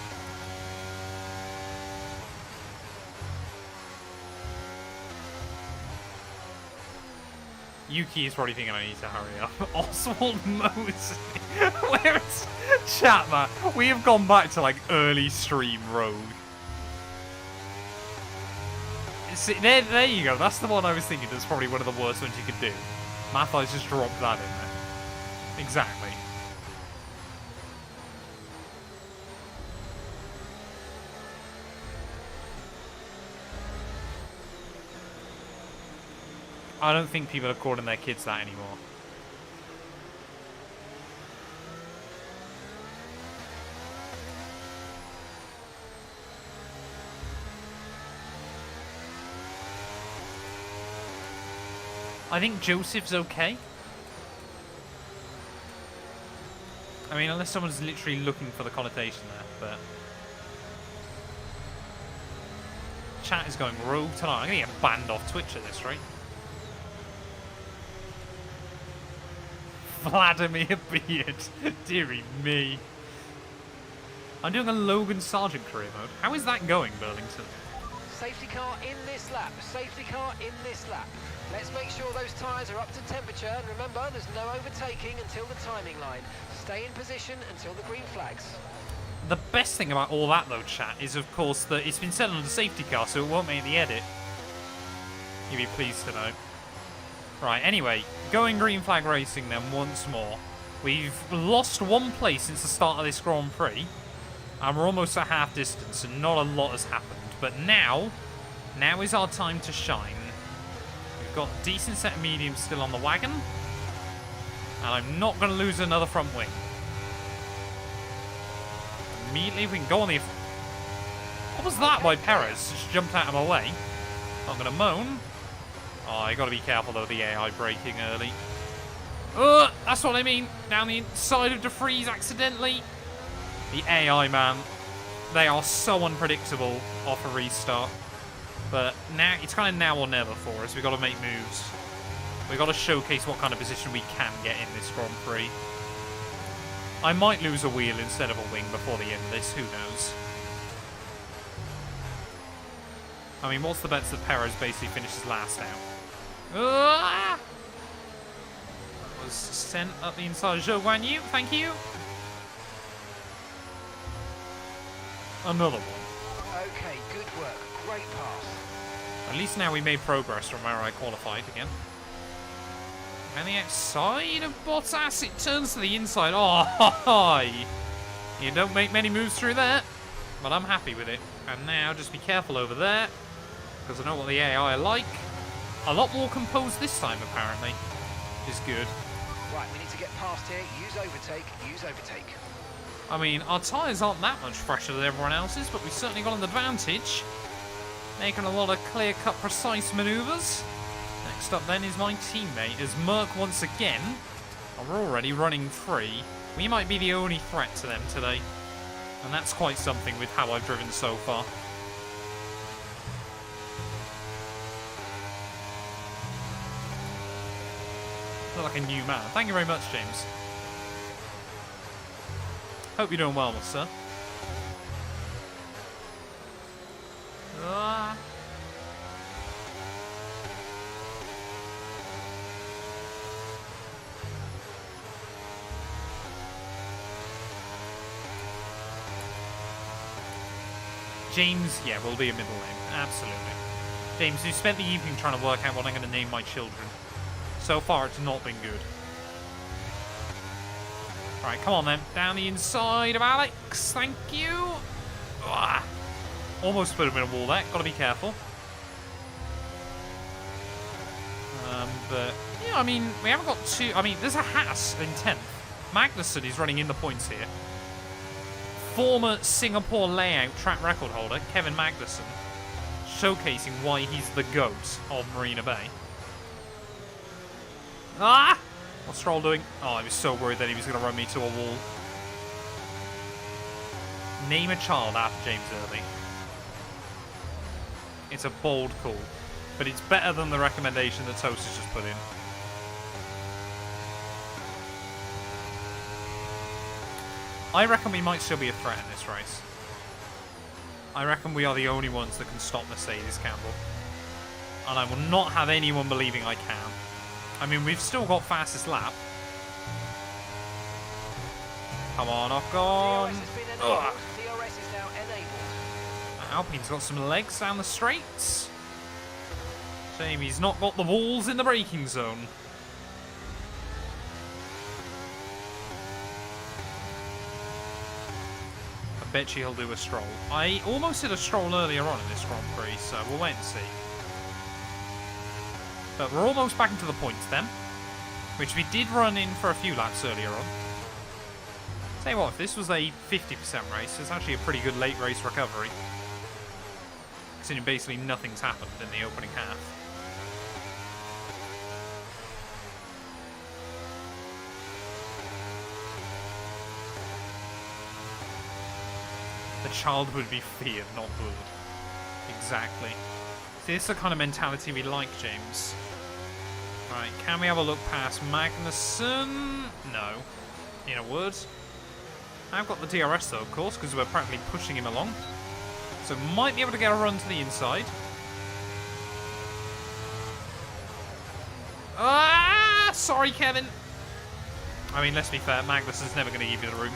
Yuki is probably thinking I need to hurry up. Oswald Moses. Where is... Chat, man. We have gone back to, like, early stream road. See, there you go. That's the one I was thinking. That's probably one of the worst ones you could do. Mathis just dropped that in there. Exactly. I don't think people are calling their kids that anymore. I think Joseph's okay. I mean, unless someone's literally looking for the connotation there, but... Chat is going rogue tonight. I'm going to get banned off Twitch at this rate. Vladimir Beard. Deary me. I'm doing a Logan Sargent career mode. How is that going, Burlington? Safety car in this lap. Safety car in this lap. Let's make sure those tyres are up to temperature, and remember, there's no overtaking until the timing line. Stay in position until the green flags. The best thing about all that, though, chat, is, of course, that it's been set on the safety car, so it won't make the edit. You'd be pleased to know. Right, anyway, going green flag racing then once more. We've lost one place since the start of this Grand Prix, and we're almost at half distance, and not a lot has happened. But now is our time to shine. We've got a decent set of mediums still on the wagon, and I'm not going to lose another front wing. Immediately we can go on the... What was that by Perez? Just jumped out of my way. Not going to moan. Oh, you got to be careful though, the AI braking early. That's what I mean. Down the inside of DeFreeze accidentally. The AI, man. They are so unpredictable off a restart. But now it's kind of now or never for us. We've got to make moves. We've got to showcase what kind of position we can get in this Grand Prix. I might lose a wheel instead of a wing before the end of this. Who knows? I mean, what's the bets that Perez basically finishes last out? That was sent up the inside of Zhou Guanyu. Thank you. Another one. Okay, good work. Great pass. At least now we made progress from where I qualified again. And the outside of Bottas, it turns to the inside. Oh, you don't make many moves through there, but I'm happy with it. And now just be careful over there, because I know what the AI are like. A lot more composed this time, apparently, which is good. Right, we need to get past here. Use overtake. Use overtake. I mean, our tyres aren't that much fresher than everyone else's, but we've certainly got an advantage. Making a lot of clear-cut, precise manoeuvres. Next up, then, is my teammate, as Merc once again are already running free. We might be the only threat to them today, and that's quite something with how I've driven so far. Look like a new man. Thank you very much, James. Hope you're doing well, sir. James, yeah, will be a middle name. Absolutely. James, who spent the evening trying to work out what I'm going to name my children. So far, it's not been good. Right, come on then. Down the inside of Alex. Thank you. Almost put him in a wall there. Got to be careful. But, yeah, I mean, we haven't got two... I mean, there's a Haas in 10th. Magnussen is running in the points here. Former Singapore layout track record holder, Kevin Magnussen, showcasing why he's the GOAT of Marina Bay. What's Stroll doing? Oh, I was so worried that he was going to run me to a wall. Name a child after James Early. It's a bold call, but it's better than the recommendation that Toast has just put in. I reckon we might still be a threat in this race. I reckon we are the only ones that can stop Mercedes Campbell. And I will not have anyone believing I can. I mean, we've still got fastest lap. Come on, Ocon. DRS has been enabled. DRS is now enabled. Alpine's got some legs down the straights. Shame he's not got the balls in the braking zone. I bet you he'll do a Stroll. I almost did a Stroll earlier on in this Grand Prix, so we'll wait and see. But we're almost back into the points then, which we did run in for a few laps earlier on. Tell you what, if this was a 50% race, it's actually a pretty good late race recovery. Considering basically nothing's happened in the opening half. The child would be feared, not bullied. Exactly. See, this is the kind of mentality we like, James. Right, can we have a look past Magnussen? No. In a word. I've got the DRS though, of course, because we're practically pushing him along. So might be able to get a run to the inside. Ah! Sorry, Kevin. I mean, let's be fair, Magnussen's never going to give you the room.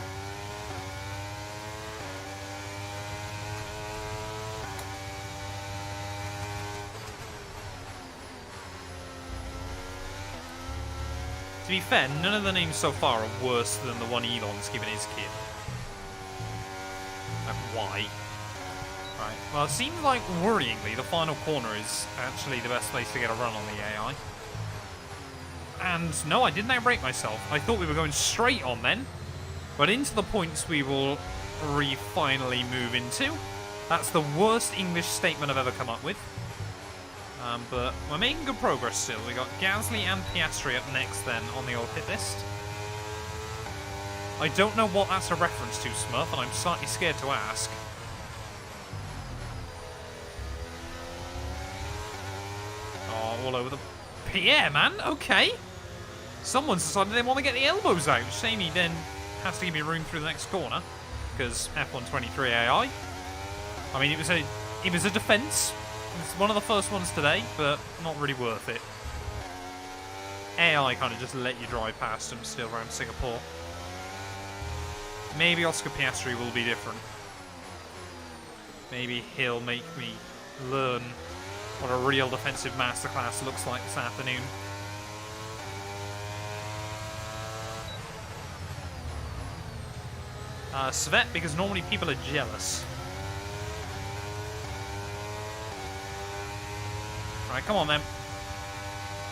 To be fair, none of the names so far are worse than the one Elon's given his kid. Like, why? Right. Well, it seems like, worryingly, the final corner is actually the best place to get a run on the AI. And, no, I didn't outbrake myself. I thought we were going straight on then. But into the points we will finally move into. That's the worst English statement I've ever come up with. But we're making good progress still. We got Gasly and Piastri up next then on the old hit list. I don't know what that's a reference to, Smurf, and I'm slightly scared to ask. Oh, all over the Pierre, man. Okay. Someone's decided they want to get the elbows out. Shame he then has to give me room through the next corner because F123 AI. I mean, it was a defense. It's one of the first ones today, but not really worth it. AI kind of just let you drive past them still around Singapore. Maybe Oscar Piastri will be different. Maybe he'll make me learn what a real defensive masterclass looks like this afternoon. Svet, because normally people are jealous. Right, come on then.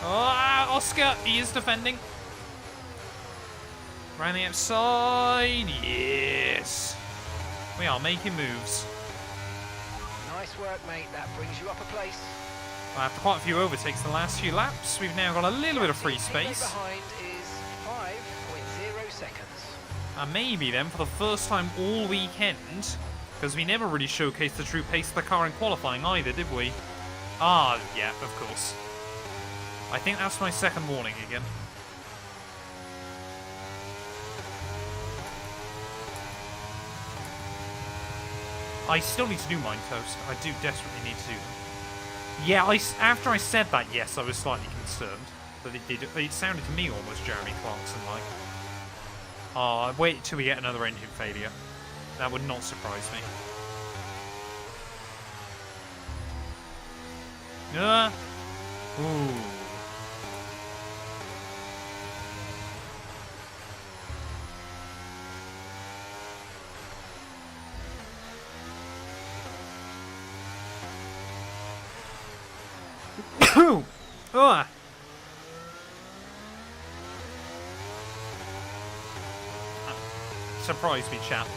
Oh, Oscar, he is defending. Around the outside, yes. We are making moves. Nice work, mate. That brings you up a place. After quite a few overtakes the last few laps, we've now got a little bit of free space. Behind is 5.0 seconds. And maybe then, for the first time all weekend, because we never really showcased the true pace of the car in qualifying either, did we? Ah, yeah, of course. I think that's my second warning again. I still need to do Mind Toast. I do desperately need to do them. Yeah, after I said that, yes, I was slightly concerned. But it sounded to me almost Jeremy Clarkson-like. Oh, wait till we get another engine failure. That would not surprise me. Ooh. Oh. Surprise me, chap.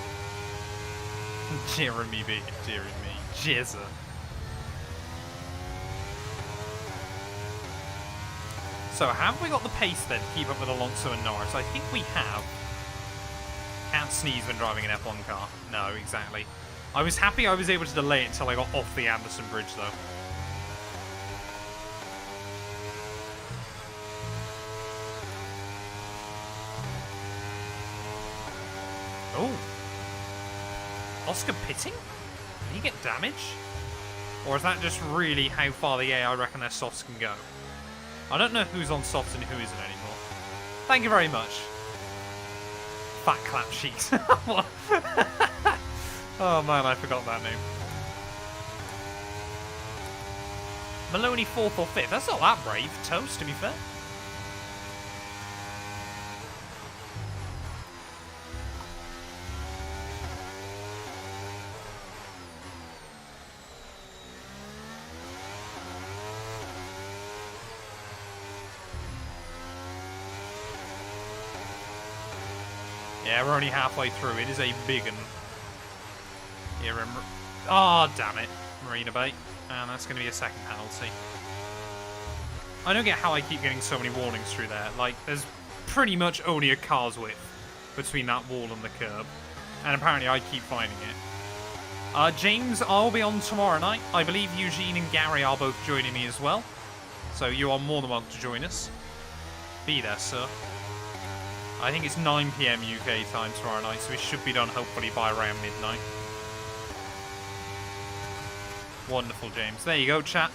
Jeremy B. Jeremy. Jizza. So, have we got the pace then to keep up with Alonso and Norris? I think we have. Can't sneeze when driving an F1 car. No, exactly. I was happy I was able to delay it until I got off the Anderson Bridge, though. Oh. Oscar pitting? Did he get damage? Or is that just really how far the AI reckon their softs can go? I don't know who's on soft and who isn't anymore. Thank you very much. Fat clap sheet. What? Oh man, I forgot that name. Maloney 4th or 5th. That's not that brave. Toast, to be fair. Yeah, we're only halfway through. It is a big one. Here in... Oh, damn it. Marina Bay. And that's going to be a second penalty. I don't get how I keep getting so many warnings through there. Like, there's pretty much only a car's width between that wall and the curb. And apparently I keep finding it. James, I'll be on tomorrow night. I believe Eugene and Gary are both joining me as well. So you are more than welcome to join us. Be there, sir. I think it's 9 PM UK time tomorrow night, so we should be done hopefully by around midnight. Wonderful, James. There you go, chat.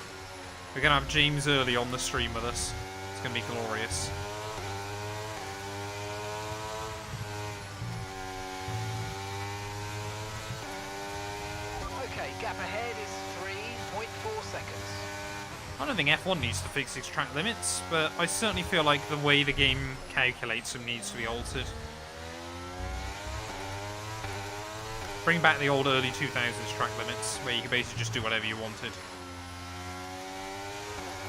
We're going to have James early on the stream with us. It's going to be glorious. Okay, gap ahead is 3.4 seconds. I don't think F1 needs to fix its track limits, but I certainly feel like the way the game calculates them needs to be altered. Bring back the old early 2000s track limits, where you could basically just do whatever you wanted.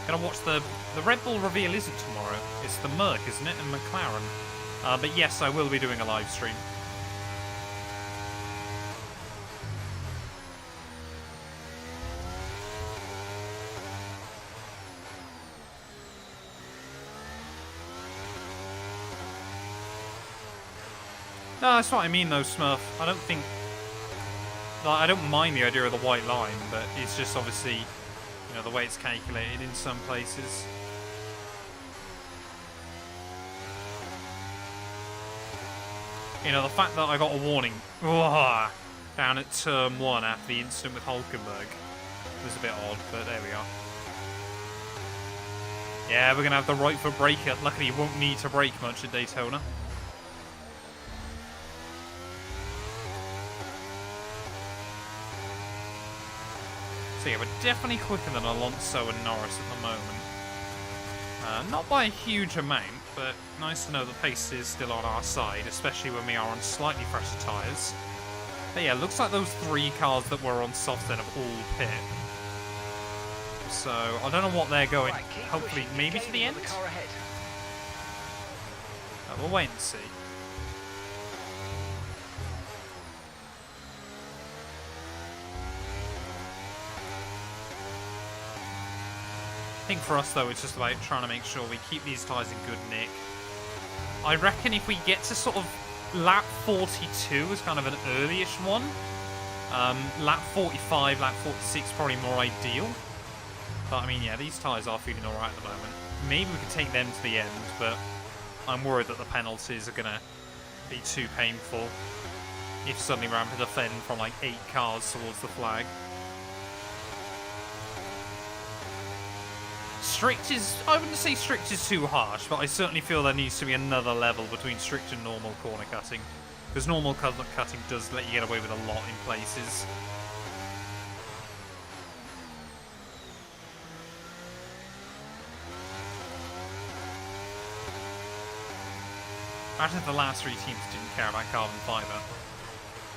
Gonna watch the Red Bull reveal isn't tomorrow. It's the Merc, isn't it, and McLaren. But yes, I will be doing a live stream. No, that's what I mean though, Smurf. I don't think... Like, I don't mind the idea of the white line, but it's just obviously, you know, the way it's calculated in some places. You know, the fact that I got a warning down at turn 1 after the incident with Hulkenberg was a bit odd, but there we are. Yeah, we're going to have the right foot breaker. Luckily, you won't need to brake much at Daytona. So yeah, we're definitely quicker than Alonso and Norris at the moment. Not by a huge amount, but nice to know the pace is still on our side, especially when we are on slightly fresher tyres. But yeah, looks like those 3 cars that were on soft then have all pit. So I don't know what they're going, right, hopefully maybe to the end? We'll wait and see. I think for us though, it's just about trying to make sure we keep these tyres in good nick. I reckon if we get to sort of lap 42 as kind of an early-ish one, lap 45, lap 46 probably more ideal. But I mean, yeah, these tyres are feeling alright at the moment. Maybe we could take them to the end, but I'm worried that the penalties are going to be too painful if suddenly we're having to defend from like 8 cars towards the flag. Strict is, I wouldn't say strict is too harsh, but I certainly feel there needs to be another level between strict and normal corner cutting. Because normal corner cutting does let you get away with a lot in places. Imagine if the last 3 teams didn't care about carbon fibre.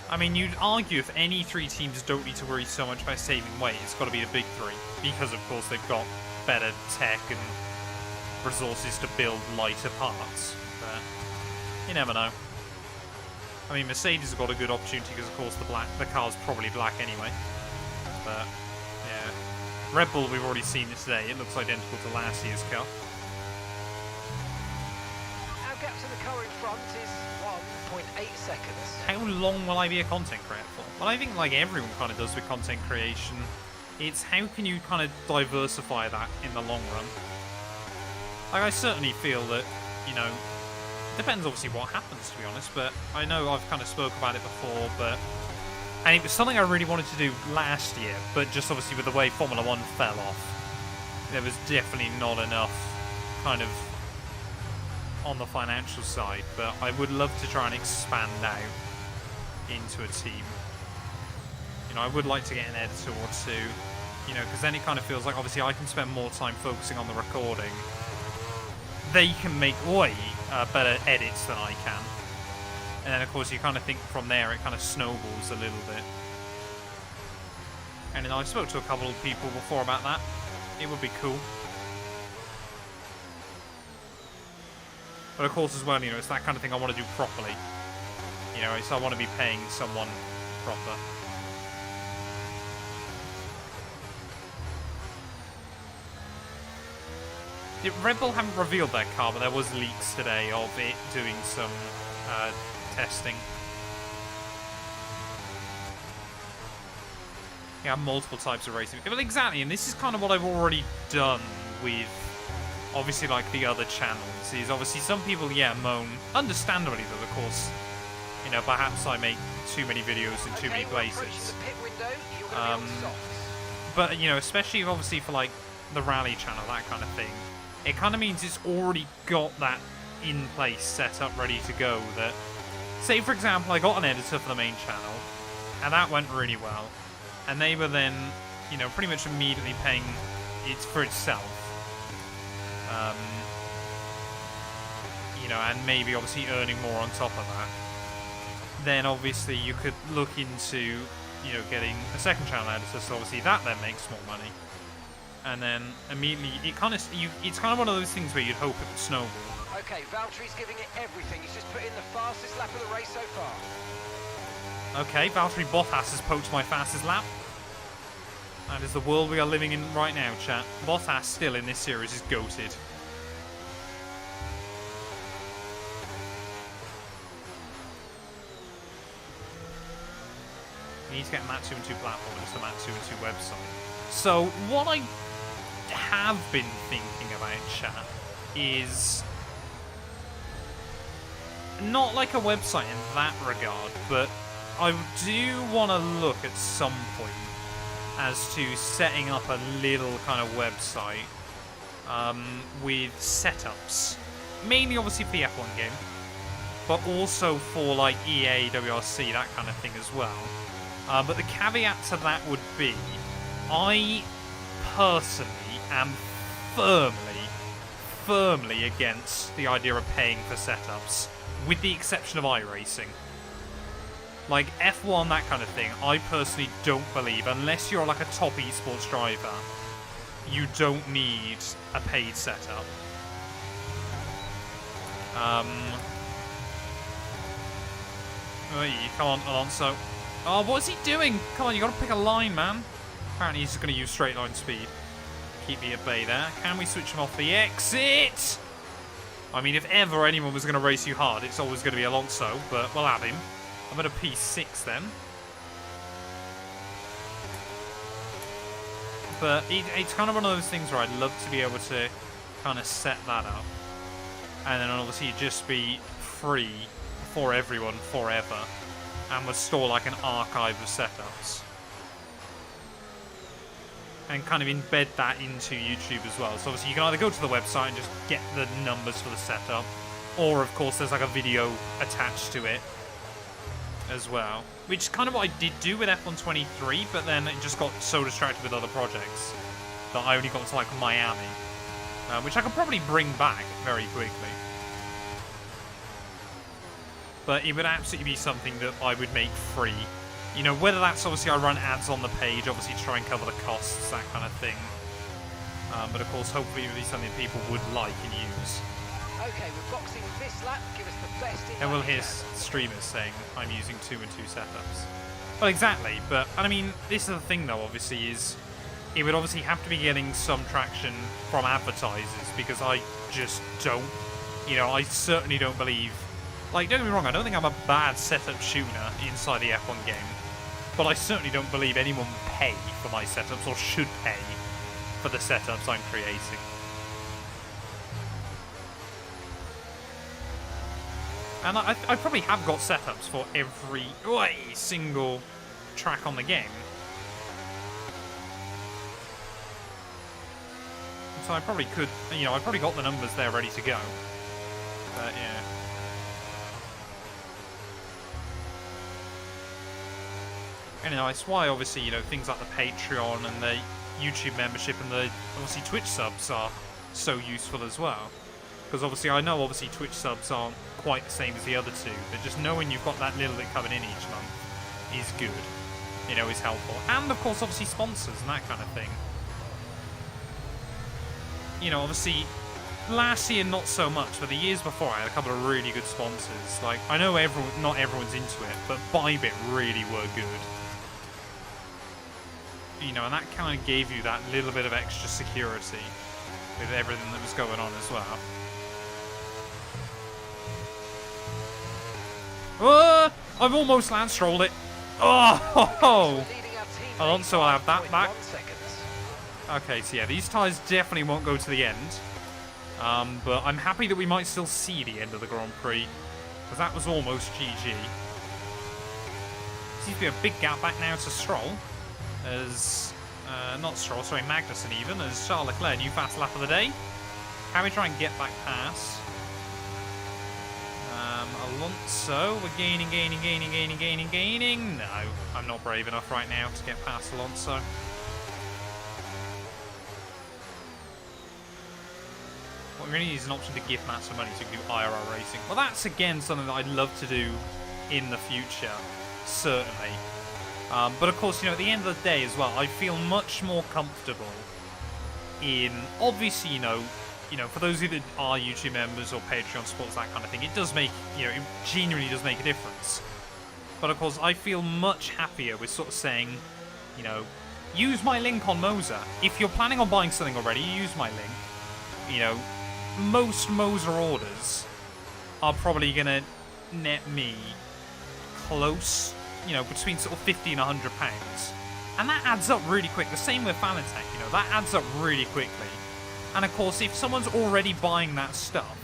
I mean, you'd argue if any 3 teams don't need to worry so much about saving weight, it's got to be the big 3. Because, of course, they've got better tech and resources to build lighter parts. But you never know. I mean, Mercedes have got a good opportunity because, of course, the car's probably black anyway. But, yeah. Red Bull, we've already seen it today. It looks identical to last year's car. Our gap to the car in front is 1.8 seconds. How long will I be a content creator for? Well, I think like everyone kind of does with content creation. It's how can you kind of diversify that in the long run? Like, I certainly feel that, you know, it depends obviously what happens, to be honest, but I know I've kind of spoke about it before, and it was something I really wanted to do last year, but just obviously with the way Formula 1 fell off, there was definitely not enough kind of on the financial side, but I would love to try and expand out into a team. You know, I would like to get an editor or two, you know, because then it kind of feels like obviously I can spend more time focusing on the recording. They can make way better edits than I can. And then, of course, you kind of think from there it kind of snowballs a little bit. And then I spoke to a couple of people before about that. It would be cool. But of course, as well, you know, it's that kind of thing I want to do properly. You know, so I want to be paying someone proper. Red Bull haven't revealed their car, but there was leaks today of it doing some testing. You have multiple types of racing. Well, exactly, and this is kind of what I've already done with, obviously, like, the other channels. Is obviously some people, yeah, moan, understandably, though, of course, you know, perhaps I make too many videos in too many places. But, you know, especially, obviously, for, like, the rally channel, that kind of thing, it kind of means it's already got that in place, set up, ready to go. That, say, for example, I got an editor for the main channel, and that went really well. And they were then, you know, pretty much immediately paying it for itself. You know, and maybe obviously earning more on top of that. Then obviously you could look into, you know, getting a second channel editor, so obviously that then makes more money. And then immediately, it's kind of one of those things where you'd hope it would snowball. Okay, Valtteri's giving it everything. He's just put in the fastest lap of the race so far. Okay, Valtteri Bottas has poked my fastest lap. That is the world we are living in right now, chat. Bottas still in this series is goated. You need to get a Matt212 platform, just a Matt212 website. So, what I have been thinking about, chat, is not like a website in that regard, but I do want to look at some point as to setting up a little kind of website with setups. Mainly, obviously, for the F1 game, but also for, like, EA, WRC, that kind of thing as well. But the caveat to that would be, I personally am firmly against the idea of paying for setups, with the exception of iRacing. Like F1, that kind of thing, I personally don't believe, unless you're like a top esports driver, you don't need a paid setup. Come on, Alonso. Oh, what's he doing? Come on, you gotta pick a line, man. Apparently he's just gonna use straight line speed. Keep me at bay there. Can we switch him off the exit? I mean, if ever anyone was gonna race you hard, it's always gonna be Alonso, but we'll have him. I'm at a P6 then. But it's kind of one of those things where I'd love to be able to kind of set that up. And then obviously just be free for everyone forever. And would store like an archive of setups. And kind of embed that into YouTube as well. So obviously you can either go to the website and just get the numbers for the setup. Or of course there's like a video attached to it as well, which is kind of what I did do with F1 23, but then it just got so distracted with other projects that I only got to like Miami, which I could probably bring back very quickly. But it would absolutely be something that I would make free. You know, whether that's obviously I run ads on the page, obviously to try and cover the costs, that kind of thing. But of course, hopefully it would be something people would like and use. Okay, we're boxing this lap. Give us the best in. And we'll hear streamers saying I'm using 2 and 2 setups. Well, exactly. But and I mean, this is the thing though. Obviously, is it would obviously have to be getting some traction from advertisers because I just don't. You know, I certainly don't believe. Like, don't get me wrong. I don't think I'm a bad setup shooter inside the F1 game, but I certainly don't believe anyone would pay for my setups or should pay for the setups I'm creating. And I probably have got setups for every single track on the game. So I probably could, you know, I probably got the numbers there ready to go. But yeah. Anyway, that's why obviously, you know, things like the Patreon and the YouTube membership and the obviously Twitch subs are so useful as well. Because obviously I know obviously Twitch subs aren't quite the same as the other two, but just knowing you've got that little bit coming in each month is good. You know, is helpful. And of course obviously sponsors and that kind of thing. You know, obviously last year not so much, but the years before I had a couple of really good sponsors. Like, I know not everyone's into it, but Bybit really were good. You know, and that kind of gave you that little bit of extra security with everything that was going on as well. Oh, I've almost land strolled it. Oh, Alonso will have that back. Okay, so yeah, these tyres definitely won't go to the end. But I'm happy that we might still see the end of the Grand Prix, because that was almost GG. Seems to be a big gap back now to Stroll. As, not Stroll, sorry, Magnussen even, as Charles Leclerc, new fast lap of the day. Can we try and get back past? Alonso, we're gaining. No, I'm not brave enough right now to get past Alonso. What we really need is an option to give Matt some money so we can do IRL racing. Well, that's again something that I'd love to do in the future, certainly. But of course, you know, at the end of the day as well, I feel much more comfortable in, obviously, you know, for those of you that are YouTube members or Patreon supporters, that kind of thing, it does make, you know, it genuinely does make a difference. But of course, I feel much happier with sort of saying, you know, use my link on Moser. If you're planning on buying something already, use my link. You know, most Moser orders are probably going to net me close, you know, between sort of £50 and £100. And that adds up really quick. The same with Fanatec, you know, that adds up really quickly. And of course, if someone's already buying that stuff,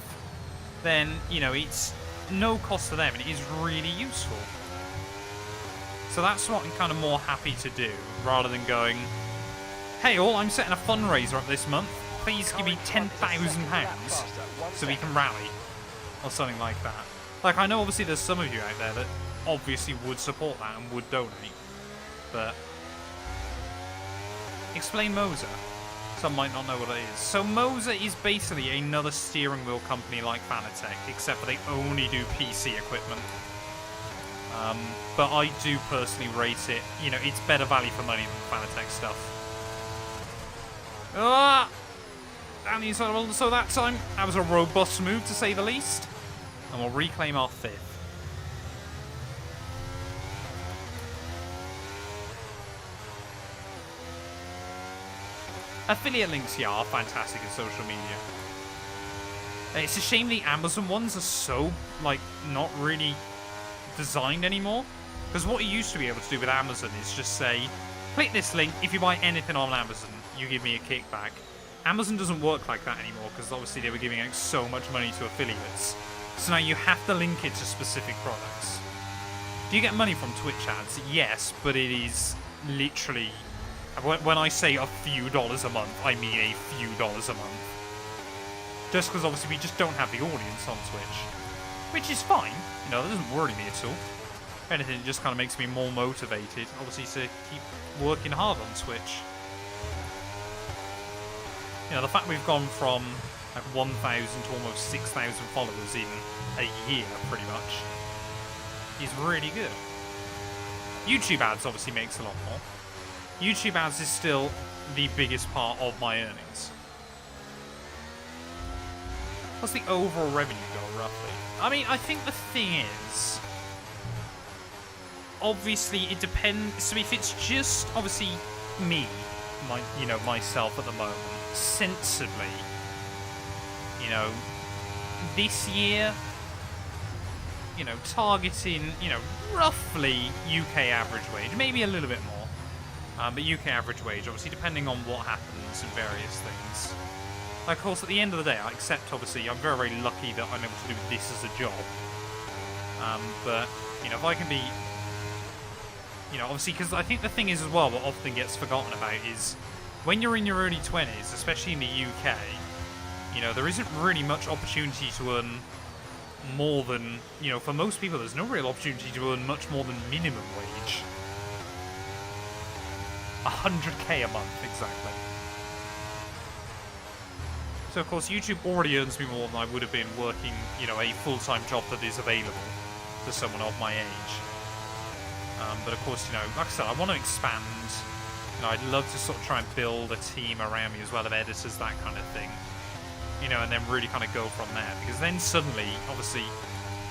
then, you know, it's no cost to them and it is really useful. So that's what I'm kind of more happy to do, rather than going, hey all, I'm setting a fundraiser up this month. Please give me £10,000 so we can rally. Or something like that. Like, I know obviously there's some of you out there that obviously would support that and would donate. But explain Moser. Some might not know what it is. So Moser is basically another steering wheel company like Fanatec, except for they only do PC equipment. But I do personally rate it. You know, it's better value for money than Fanatec stuff. Ah! So that time, that was a robust move to say the least. And we'll reclaim our 5th. Affiliate links, yeah, are fantastic in social media. It's a shame the Amazon ones are so, like, not really designed anymore. Because what you used to be able to do with Amazon is just say, click this link, if you buy anything on Amazon, you give me a kickback. Amazon doesn't work like that anymore, because obviously they were giving out so much money to affiliates. So now you have to link it to specific products. Do you get money from Twitch ads? Yes, but it is literally... When I say a few dollars a month, I mean a few dollars a month. Just because obviously we just don't have the audience on Twitch. Which is fine. You know, that doesn't worry me at all. If anything, it just kind of makes me more motivated, obviously, to keep working hard on Twitch. You know, the fact we've gone from like 1,000 to almost 6,000 followers in a year, pretty much, is really good. YouTube ads obviously makes a lot more. YouTube ads is still the biggest part of my earnings. What's the overall revenue goal, roughly? I mean, I think the thing is, obviously it depends. So if it's just obviously me, myself at the moment, sensibly, you know, this year, you know, targeting, you know, roughly UK average wage, maybe a little bit more. But UK average wage, obviously, depending on what happens and various things. Like, of course, at the end of the day, I accept, obviously, I'm very, very lucky that I'm able to do this as a job. But, you know, if I can be... You know, obviously, because I think the thing is as well, what often gets forgotten about is when you're in your early 20s, especially in the UK, you know, there isn't really much opportunity to earn more than, you know, for most people, there's no real opportunity to earn much more than minimum wage. 100k a month, exactly. So, of course, YouTube already earns me more than I would have been working, you know, a full-time job that is available to someone of my age. But, of course, you know, like I said, I want to expand. You know, I'd love to sort of try and build a team around me as well of editors, that kind of thing. You know, and then really kind of go from there. Because then suddenly, obviously,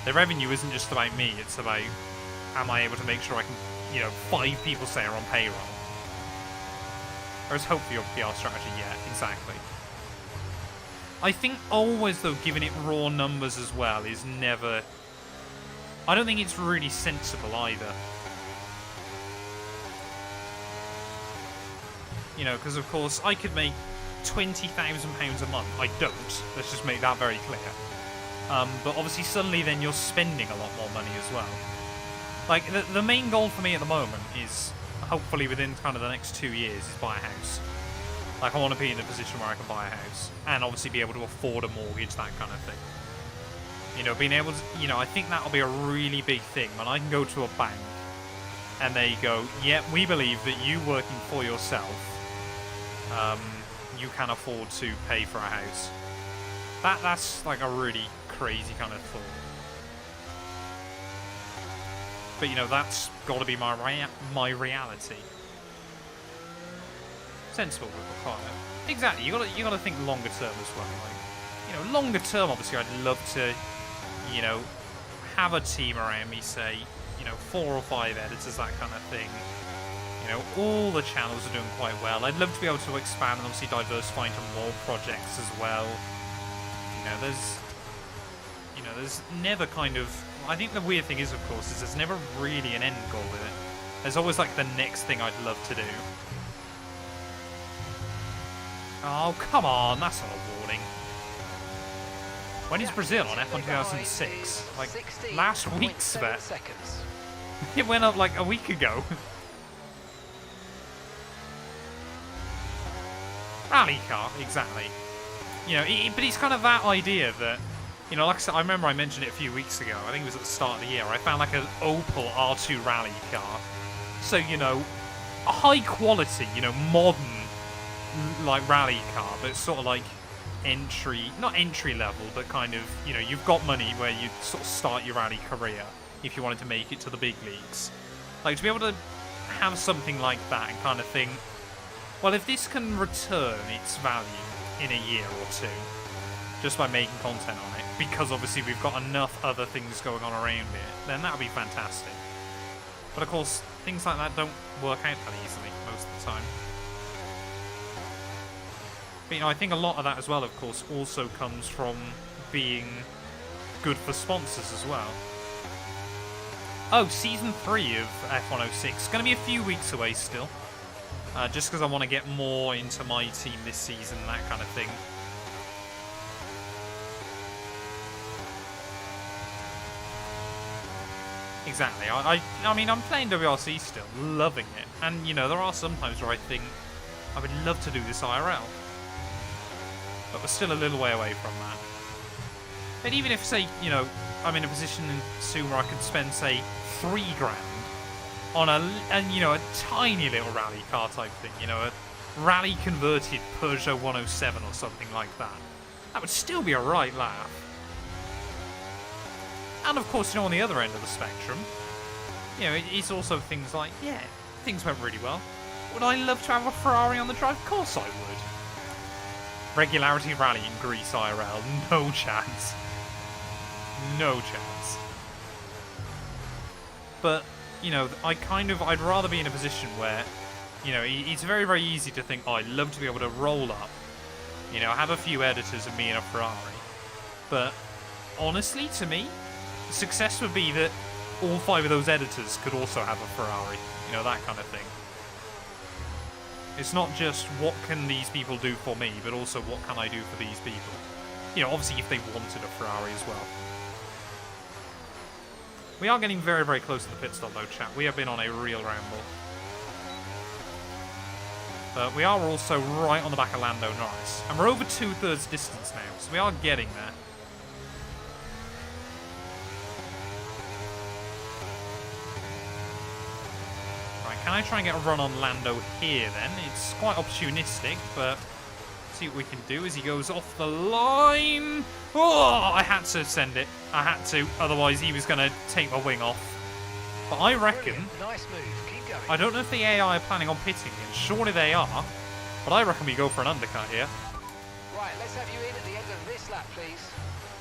the revenue isn't just about me. It's about, am I able to make sure I can, you know, 5 people, say, are on payroll. There's hope for your PR strategy, yeah, exactly. I think always, though, giving it raw numbers as well is never... I don't think it's really sensible either. You know, because, of course, I could make £20,000 a month. I don't. Let's just make that very clear. But obviously, suddenly, then you're spending a lot more money as well. Like, the main goal for me at the moment is, hopefully within kind of the next 2 years, is buy a house. Like, I want to be in a position where I can buy a house. And obviously be able to afford a mortgage, that kind of thing. You know, being able to, you know, I think that'll be a really big thing. When I can go to a bank and they go, yep, we believe that you working for yourself, you can afford to pay for a house. That's like a really crazy kind of thought. But, you know, that's got to be my reality. Sensible but require. Exactly. You got to think longer term as well. Like, you know, longer term. Obviously, I'd love to, you know, have a team around me. Say, you know, 4 or 5 editors, that kind of thing. You know, all the channels are doing quite well. I'd love to be able to expand and obviously diversify into more projects as well. You know, there's never kind of... I think the weird thing is, of course, is there's never really an end goal with it. There's always, like, the next thing I'd love to do. Oh, come on, that's not a warning. When is Brazil on F1 2006? Like, last week's bet. It went up, like, a week ago. Rally car, exactly. You know, but it's kind of that idea that, you know, like I said, I remember I mentioned it a few weeks ago. I think it was at the start of the year. I found like an Opel R2 rally car. So, you know, a high quality, you know, modern, like, rally car, but it's sort of like not entry level, but kind of, you know, you've got money where you sort of start your rally career if you wanted to make it to the big leagues. Like, to be able to have something like that and kind of think, well, if this can return its value in a year or two, just by making content on it, because obviously we've got enough other things going on around it, then that would be fantastic. But of course, things like that don't work out that easily most of the time. But, you know, I think a lot of that as well, of course, also comes from being good for sponsors as well. Oh, Season 3 of F106. Going to be a few weeks away still. Just because I want to get more into my team this season, that kind of thing. Exactly. I mean, I'm playing WRC still, loving it. And, you know, there are some times where I think I would love to do this IRL. But we're still a little way away from that. But even if, say, you know, I'm in a position soon where I could spend, say, $3,000 on you know, a tiny little rally car type thing, you know, a rally converted Peugeot 107 or something like that. That would still be a right laugh. And of course, you know, on the other end of the spectrum, you know, it's also things like, yeah, things went really well. Would I love to have a Ferrari on the drive? Of course I would. Regularity rally in Greece IRL, no chance. No chance. But, you know, I'd rather be in a position where, you know, it's very, very easy to think, oh, I'd love to be able to roll up, you know, have a few editors and me in a Ferrari. But honestly, to me, success would be that all 5 of those editors could also have a Ferrari, you know, that kind of thing. It's not just what can these people do for me, but also what can I do for these people. You know, obviously if they wanted a Ferrari as well. We are getting very, very close to the pit stop though, chat. We have been on a real ramble. But we are also right on the back of Lando Norris. And we're over 2/3 distance now, so we are getting there. Right, can I try and get a run on Lando here then? It's quite opportunistic, but see what we can do as he goes off the line. Oh, I had to send it. I had to, otherwise he was going to take my wing off. But I reckon... Nice move. Keep going. I don't know if the AI are planning on pitting again. Surely they are. But I reckon we go for an undercut here. Right, let's have you in at the end of this lap, please.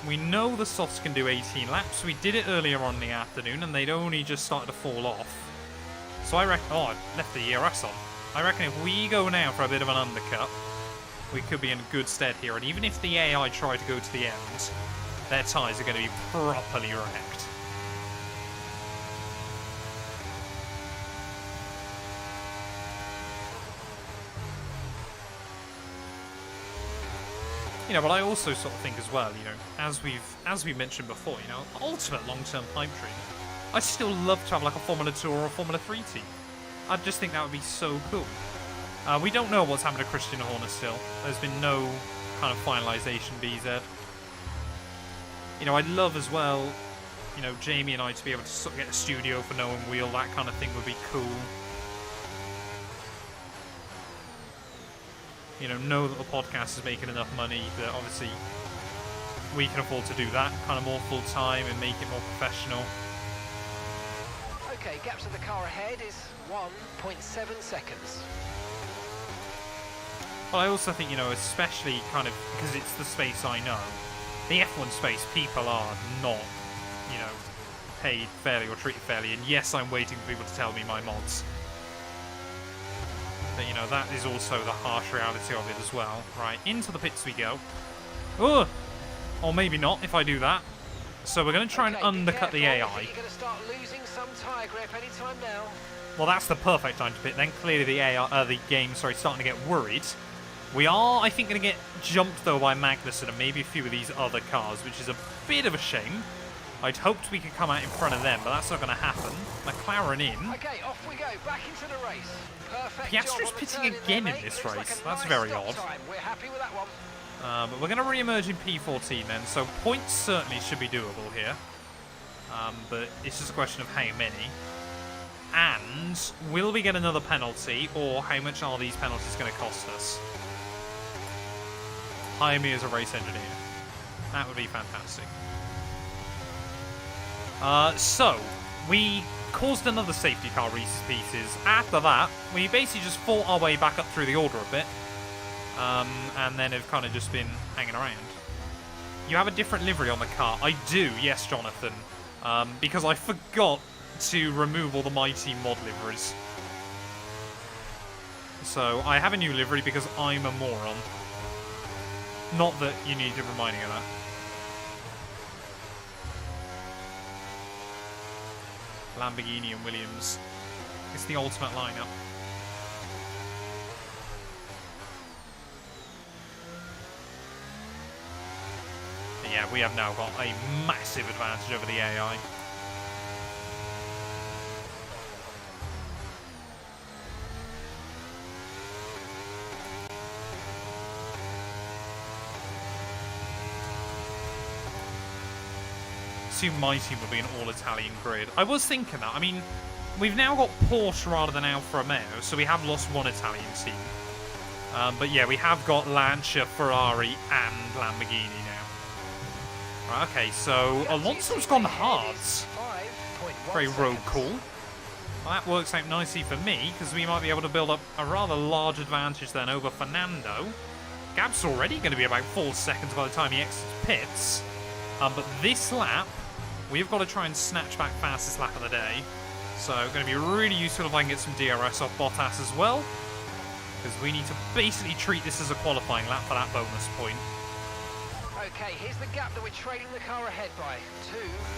We know the softs can do 18 laps. We did it earlier on in the afternoon, and they'd only just started to fall off. So I reckon... Oh, I left the ERS on. I reckon if we go now for a bit of an undercut, we could be in good stead here. And even if the AI try to go to the end, their tyres are going to be properly wrecked. You know, but I also sort of think as well, you know, as we've mentioned before, you know, ultimate long-term pipe dream. I'd still love to have like a Formula 2 or a Formula 3 team. I just think that would be so cool. We don't know what's happened to Christian Horner still. There's been no kind of finalisation, BZ. You know, I'd love as well, you know, Jamie and I to be able to sort of get a studio for No One Wheel. That kind of thing would be cool. You know that the podcast is making enough money that obviously we can afford to do that kind of more full time and make it more professional. Okay, gap to the car ahead is 1.7 seconds. But I also think, you know, especially kind of because it's the space I know, the F1 space, people are not, you know, paid fairly or treated fairly. And yes, I'm waiting for people to tell me my mods. But, you know, that is also the harsh reality of it as well. Right, into the pits we go. Oh! Or maybe not, if I do that. So we're going to try and undercut the AI. You're going to start losing some tyre grip anytime now. Well, that's the perfect time to pit. Then clearly the AI, the game, sorry, starting to get worried. We are, I think, going to get jumped, though, by Magnussen and maybe a few of these other cars, which is a bit of a shame. I'd hoped we could come out in front of them, but that's not going to happen. McLaren in. Okay, off we go. Back into the race. Perfect. Piastri's pitting again in this race. That's very odd. We're happy with that one. But we're going to re-emerge in P14 then, so points certainly should be doable here. But it's just a question of how many. And will we get another penalty, or how much are these penalties going to cost us? Hire me as a race engineer. That would be fantastic. So, we caused another safety car Reese's Pieces. After that, we basically just fought our way back up through the order a bit. And then have kind of just been hanging around. You have a different livery on the car. I do, yes, Jonathan. Because I forgot to remove all the Mighty mod liveries. So, I have a new livery because I'm a moron. Not that you need reminding of that. Lamborghini and Williams. It's the ultimate lineup. But yeah, we have now got a massive advantage over the AI. My team will be an all-Italian grid. I was thinking that. I mean, we've now got Porsche rather than Alfa Romeo, so we have lost one Italian team. But yeah, we have got Lancia, Ferrari, and Lamborghini now. Right, okay, so Alonso's gone hards. Very road cool. Well, that works out nicely for me, because we might be able to build up a rather large advantage then over Fernando. Gap's already going to be about 4 seconds by the time he exits pits. But this lap, we've got to try and snatch back fastest lap of the day. So, going to be really useful if I can get some DRS off Bottas as well. Because we need to basically treat this as a qualifying lap for that bonus point. Okay, here's the gap that we're trailing the car ahead by.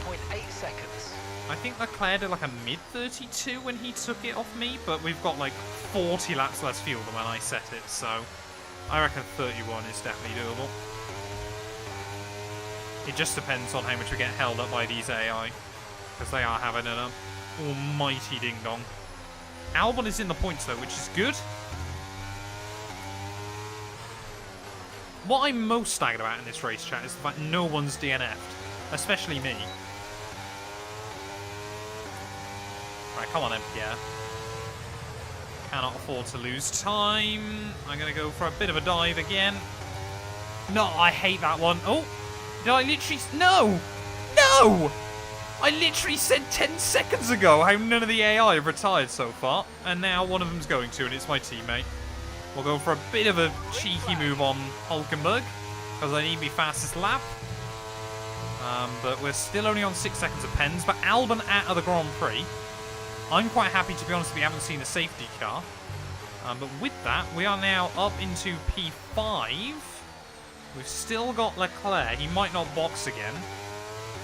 2.8 seconds. I think Leclerc did like a mid-32 when he took it off me, but we've got like 40 laps less fuel than when I set it, so I reckon 31 is definitely doable. It just depends on how much we get held up by these AI, because they are having an almighty ding-dong. Albon is in the points though, which is good. What I'm most staggered about in this race, chat, is the fact no one's DNF'd. Especially me. Right, come on then, Pierre. Cannot afford to lose time. I'm going to go for a bit of a dive again. No, I hate that one. Oh, did I literally... No! No! I literally said 10 seconds ago how none of the AI have retired so far. And now one of them's going to, and it's my teammate. We'll go for a bit of a cheeky move on Hulkenberg, because I need my fastest lap. But we're still only on 6 seconds of pens. But Albon out of the Grand Prix. I'm quite happy, to be honest, we haven't seen a safety car. But with that, we are now up into P5. We've still got Leclerc. He might not box again.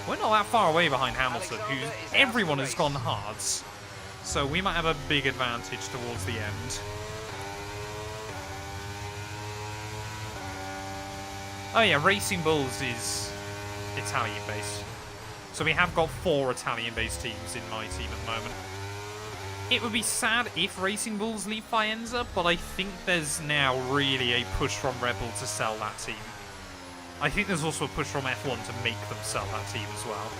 We're not that far away behind Hamilton, who everyone has gone hards. So we might have a big advantage towards the end. Oh yeah, Racing Bulls is Italian-based. So we have got 4 Italian-based teams in my team at the moment. It would be sad if Racing Bulls leave Faenza, but I think there's now really a push from Red Bull to sell that team. I think there's also a push from F1 to make them sell that team as well.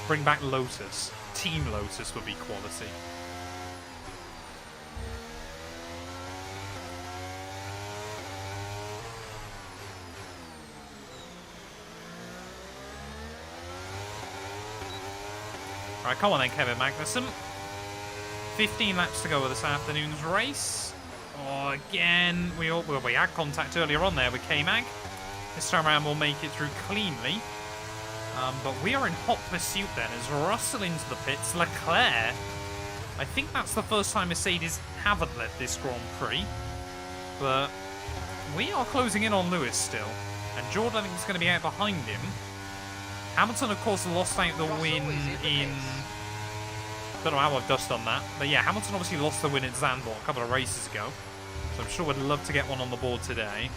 Bring back Lotus. Team Lotus would be quality. Right, come on then, Kevin Magnussen. 15 laps to go with this afternoon's race. Oh, again, we had contact earlier on there with K-Mag. This time around we'll make it through cleanly. But we are in hot pursuit then as Russell into the pits. Leclerc. I think that's the first time Mercedes haven't led this Grand Prix. But we are closing in on Lewis still. And Jordan, I think, is going to be out behind him. Hamilton, of course, lost out the win in... Don't know how I've just done that. But yeah, Hamilton obviously lost the win at Zandvoort a couple of races ago. So I'm sure we'd love to get one on the board today.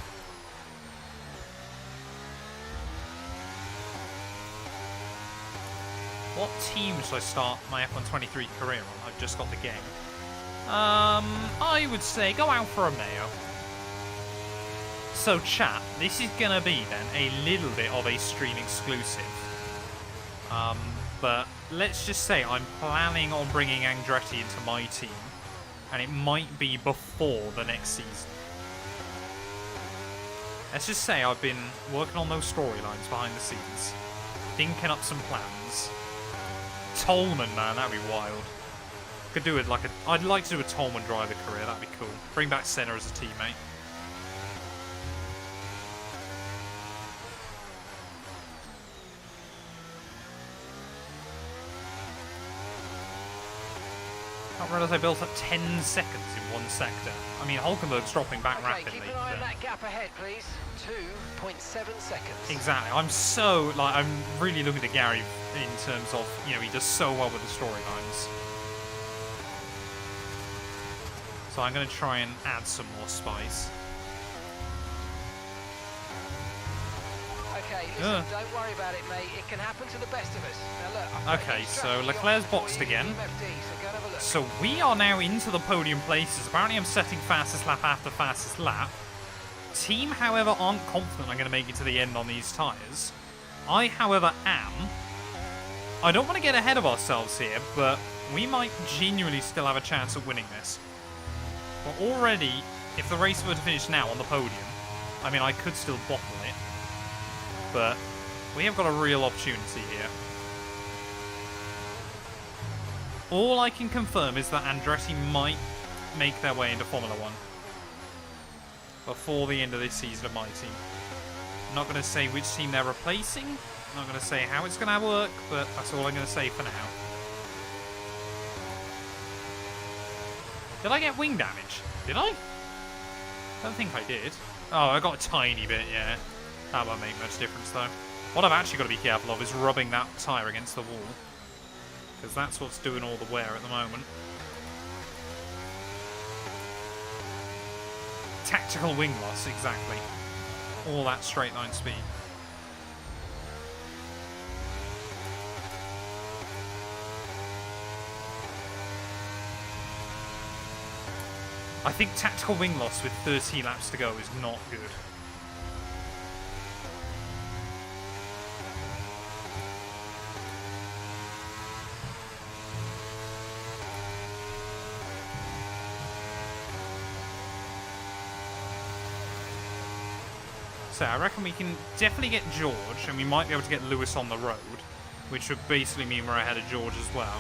What team should I start my F123 career on? I've just got the game. I would say go out for a Mayo. So chat, this is going to be then a little bit of a stream exclusive. But let's just say I'm planning on bringing Andretti into my team, and it might be before the next season. Let's just say I've been working on those storylines behind the scenes, thinking up some plans. Tolman, man, that'd be wild. Could do it like a... I'd like to do a Tolman driver career, that'd be cool. Bring back Senna as a teammate. I realised I built up 10 seconds in one sector. I mean, Hulkenberg's dropping back rapidly. Keep an eye on that gap ahead, please. 2.7 seconds. Exactly. I'm so, like, I'm really looking at Gary in terms of, you know, he does so well with the storylines. So I'm going to try and add some more spice. Okay, listen, don't worry about it, mate. It can happen to the best of us. Now look, okay, so Leclerc's boxed again. So we are now into the podium places. Apparently I'm setting fastest lap after fastest lap. Team, however, aren't confident I'm going to make it to the end on these tyres. I, however, am. I don't want to get ahead of ourselves here, but we might genuinely still have a chance of winning this. But already, if the race were to finish now on the podium, I mean, I could still bottle it. But we have got a real opportunity here. All I can confirm is that Andretti might make their way into Formula 1 before the end of this season of my team. I'm not going to say which team they're replacing. I'm not going to say how it's going to work, but that's all I'm going to say for now. Did I get wing damage? Did I? I don't think I did. Oh, I got a tiny bit, yeah. That won't make much difference, though. What I've actually got to be careful of is rubbing that tyre against the wall, because that's what's doing all the wear at the moment. Tactical wing loss, exactly. All that straight line speed. I think tactical wing loss with 13 laps to go is not good. So I reckon we can definitely get George, and we might be able to get Lewis on the road, which would basically mean we're ahead of George as well.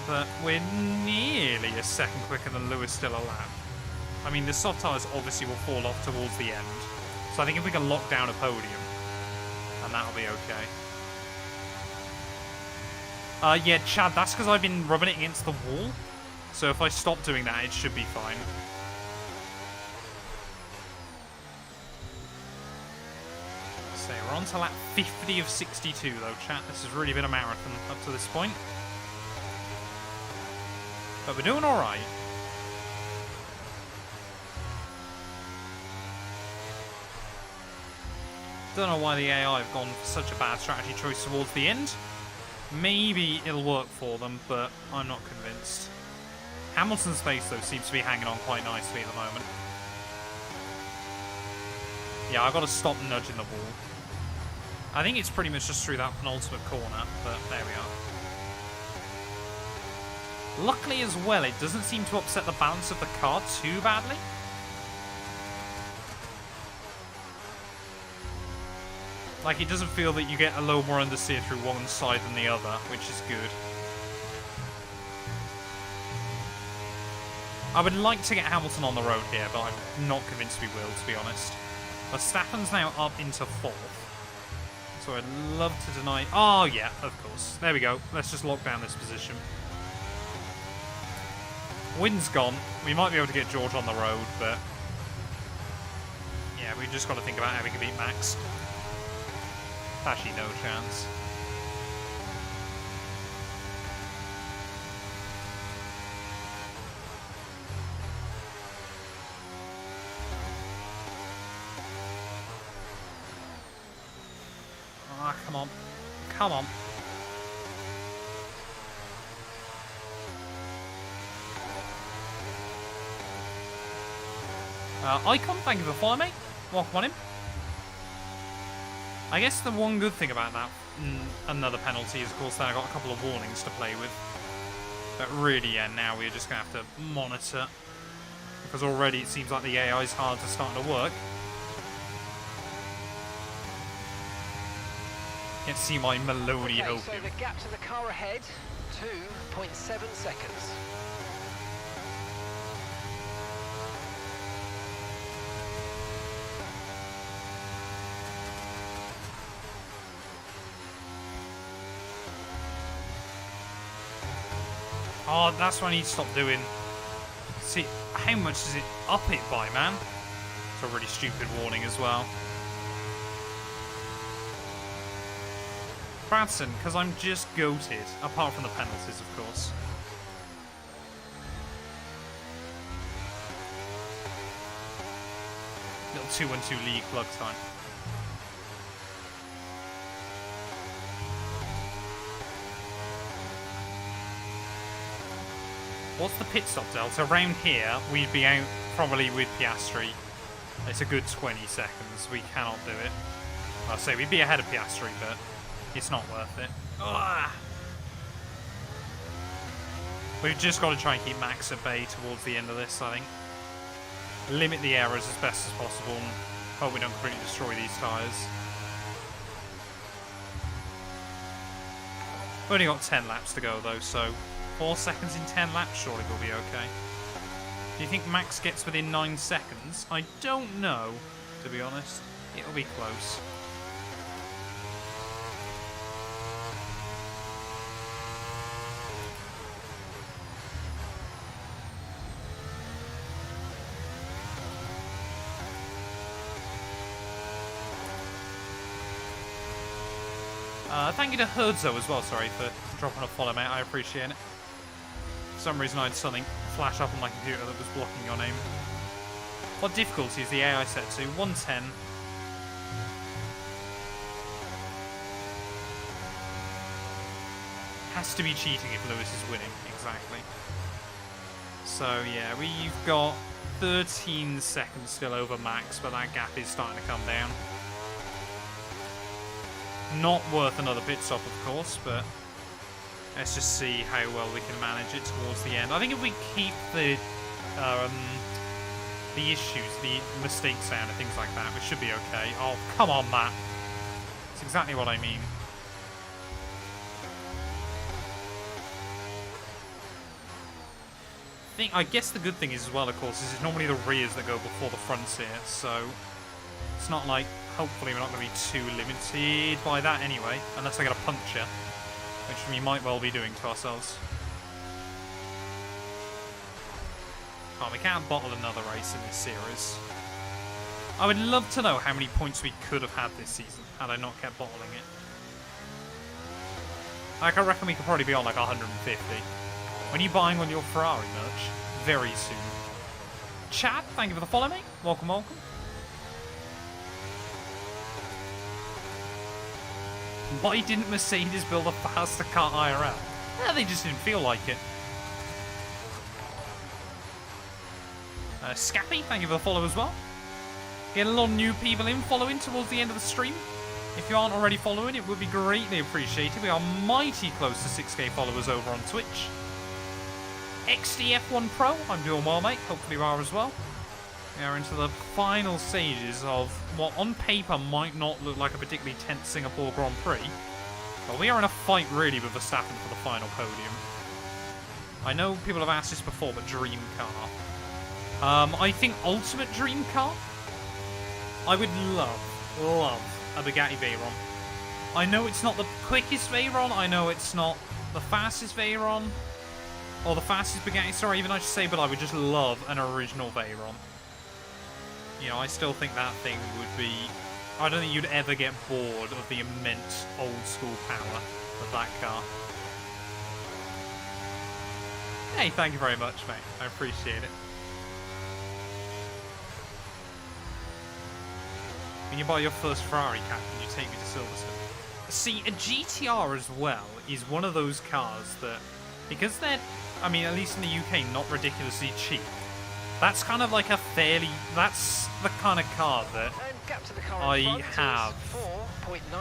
But we're nearly a second quicker than Lewis still a lap. I mean, the soft tyres obviously will fall off towards the end, so I think if we can lock down a podium, and that'll be okay. Yeah, Chad, that's because I've been rubbing it against the wall, so if I stop doing that, it should be fine. So we're on to lap 50 of 62 though, chat. This has really been a marathon up to this point. But we're doing alright. Don't know why the AI have gone for such a bad strategy choice towards the end. Maybe it'll work for them, but I'm not convinced. Hamilton's pace though seems to be hanging on quite nicely at the moment. Yeah, I've got to stop nudging the ball. I think it's pretty much just through that penultimate corner, but there we are. Luckily as well, it doesn't seem to upset the balance of the car too badly. Like, it doesn't feel that you get a little more understeer through one side than the other, which is good. I would like to get Hamilton on the road here, but I'm not convinced we will, to be honest. Verstappen's now up into 4th. So I'd love to deny... Oh, yeah, of course. There we go. Let's just lock down this position. Wind's gone. We might be able to get George on the road, but... yeah, we've just got to think about how we can beat Max. Actually, no chance. Ah, come on. Come on. Icon, thank you for following me. Welcome on in. I guess the one good thing about that, another penalty, is of course that I got a couple of warnings to play with. But really, yeah, now we're just going to have to monitor. Because already it seems like the AI's hard to start to work. Can't see my Maloney okay, opium. So the gap to the car ahead, 2.7 seconds. Oh, that's what I need to stop doing. See, how much does it up it by, man? It's a really stupid warning as well. Bradson, because I'm just goated, apart from the penalties, of course. Little 2-1-2 league plug time. What's the pit stop delta? Around here, we'd be out probably with Piastri. It's a good 20 seconds. We cannot do it. I'll say we'd be ahead of Piastri, but it's not worth it. Ugh. We've just got to try and keep Max at bay towards the end of this, I think. Limit the errors as best as possible and hope we don't completely destroy these tyres. We've only got 10 laps to go though, so 4 seconds in 10 laps, surely we'll be okay. Do you think Max gets within 9 seconds? I don't know, to be honest. It'll be close. Thank you to Herdzo as well, sorry, for dropping a follow, mate. I appreciate it. For some reason I had something flash up on my computer that was blocking your name. What difficulty is the AI set to? 110. Has to be cheating if Lewis is winning, exactly. So yeah, we've got 13 seconds still over Max, but that gap is starting to come down. Not worth another pit stop, of course, but let's just see how well we can manage it towards the end. I think if we keep the issues, the mistakes down and things like that, we should be okay. Oh, come on, Matt. That's exactly what I mean. I guess the good thing is as well, of course, is it's normally the rears that go before the fronts here, so it's not like, hopefully we're not going to be too limited by that anyway, unless I get a puncture, which we might well be doing to ourselves. Oh, we can't bottle another race in this series. I would love to know how many points we could have had this season had I not kept bottling it. Like, I reckon we could probably be on like 150. When are you buying on your Ferrari merch? Very soon. Chad, thank you for the follow, mate. Welcome, welcome. Why didn't Mercedes build a faster car IRL? Eh, they just didn't feel like it. Scappy, thank you for the follow as well. Getting a lot of new people in following towards the end of the stream. If you aren't already following, it would be greatly appreciated. We are mighty close to 6k followers over on Twitch. XDF1 Pro, I'm doing well, mate. Hopefully you are as well. We are into the final stages of what on paper might not look like a particularly tense Singapore Grand Prix. But we are in a fight really with Verstappen for the final podium. I know people have asked this before, but dream car. I think ultimate dream car. I would love a Bugatti Veyron. I know it's not the quickest Veyron. I know it's not the fastest Veyron. Or the fastest Bugatti, sorry, even I should say, but I would just love an original Veyron. You know, I still think that thing would be... I don't think you'd ever get bored of the immense old-school power of that car. Hey, thank you very much, mate. I appreciate it. When you buy your first Ferrari, Captain, you take me to Silverstone. See, a GTR as well is one of those cars that, because they're, I mean, at least in the UK, not ridiculously cheap, that's kind of like a fairly, that's the kind of car that I have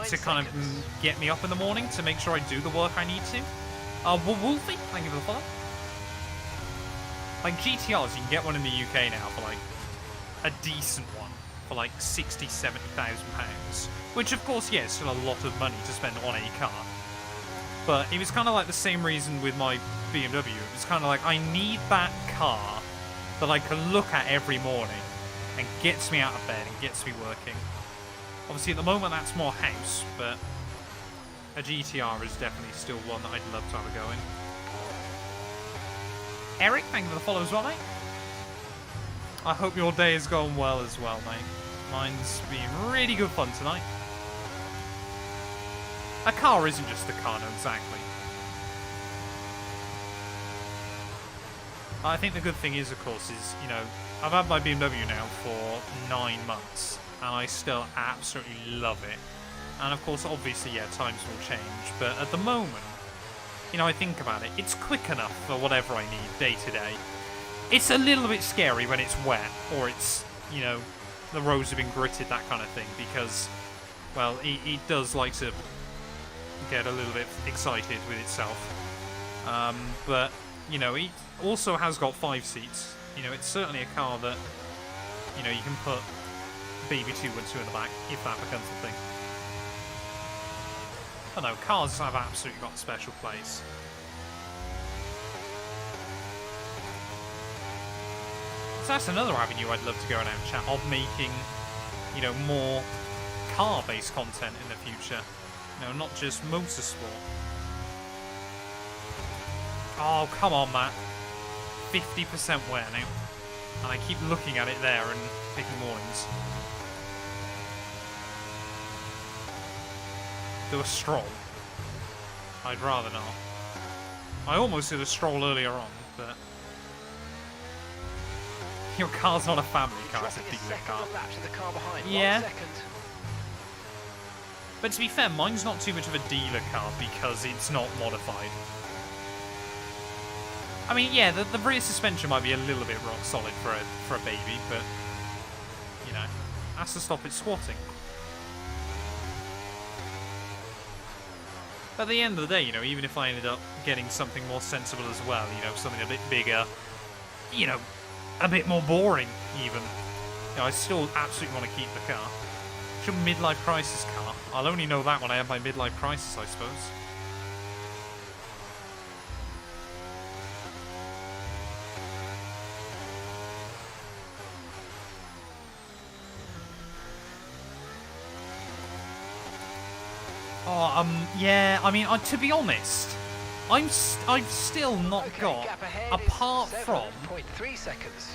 to kind of get me up in the morning to make sure I do the work I need to. Wolfie, thank you for the follow. Like GTRs, you can get one in the UK now for like a decent one for like 60, 70,000 pounds, which of course, yeah, is still a lot of money to spend on a car. But it was kind of like the same reason with my BMW. It was kind of like, I need that car that I can look at every morning and gets me out of bed and gets me working. Obviously, at the moment, that's more house, but a GTR is definitely still one that I'd love to have a go in. Eric, thank you for the follow as well, mate. I hope your day has gone well as well, mate. Mine's been really good fun tonight. A car isn't just a car, no, exactly. I think the good thing is, of course, is, you know, I've had my BMW now for 9 months, and I still absolutely love it. And of course, obviously, yeah, times will change, but at the moment, you know, I think about it, it's quick enough for whatever I need day to day. It's a little bit scary when it's wet, or it's, you know, the roads have been gritted, that kind of thing, because, well, it does like to get a little bit excited with itself. But, you know, it also has got 5 seats. You know, it's certainly a car that, you know, you can put baby 212 in the back if that becomes the thing. I don't know, cars have absolutely got a special place. So that's another avenue I'd love to go down, chat, of making, you know, more car-based content in the future. You know, not just motorsport. Oh, come on, Matt. 50% wear now. And I keep looking at it there and picking warnings. Do a stroll. I'd rather not. I almost did a stroll earlier on, but... Your car's not a family car, it's a dealer car. Yeah. But to be fair, mine's not too much of a dealer car because it's not modified. I mean, yeah, the rear suspension might be a little bit rock solid for a baby, but, you know, that's to stop it squatting. But at the end of the day, you know, even if I ended up getting something more sensible as well, you know, something a bit bigger, you know, a bit more boring even, you know, I still absolutely want to keep the car. It's your midlife crisis car. I'll only know that when I have my midlife crisis, I suppose. Oh, yeah, I mean, to be honest, I've still not got, apart from,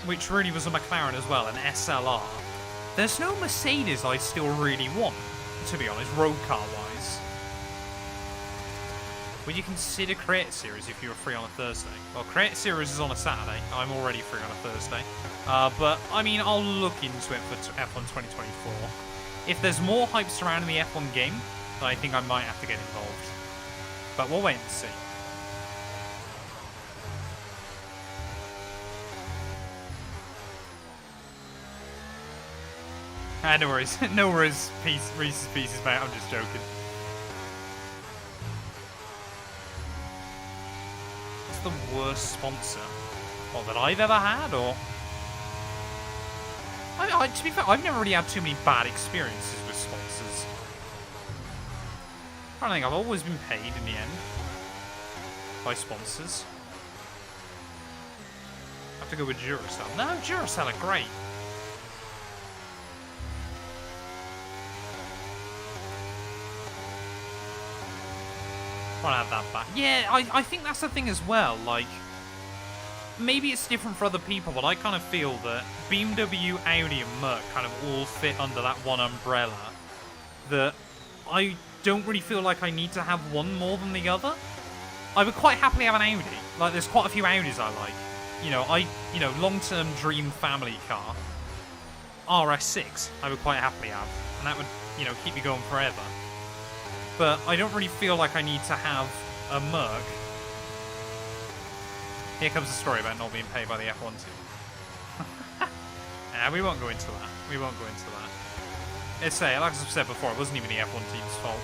which really was a McLaren as well, an SLR, there's no Mercedes I still really want, to be honest, road car-wise. Would you consider Creator Series if you were free on a Thursday? Well, Creator Series is on a Saturday. I'm already free on a Thursday. But, I mean, I'll look into it for F1 2024. If there's more hype surrounding the F1 game, I think I might have to get involved. But we'll wait and see. No worries. No worries, Reese's Pieces, mate. I'm just joking. What's the worst sponsor? What, that I've ever had, or? To be fair, I've never really had too many bad experiences with sponsors. I think I've always been paid in the end by sponsors. I have to go with Duracell. No, Duracell are great. I'll have that back. Yeah, I think that's the thing as well. Like, maybe it's different for other people, but I kind of feel that BMW, Audi, and Merc kind of all fit under that one umbrella. That I don't really feel like I need to have one more than the other. I would quite happily have an Audi. Like, there's quite a few Audis I like. You know, long-term dream family car. RS6, I would quite happily have. And that would, you know, keep me going forever. But I don't really feel like I need to have a Merc. Here comes the story about not being paid by the F1 team. Nah, we won't go into that. We won't go into that. It's like I've said before, it wasn't even the F1 team's fault.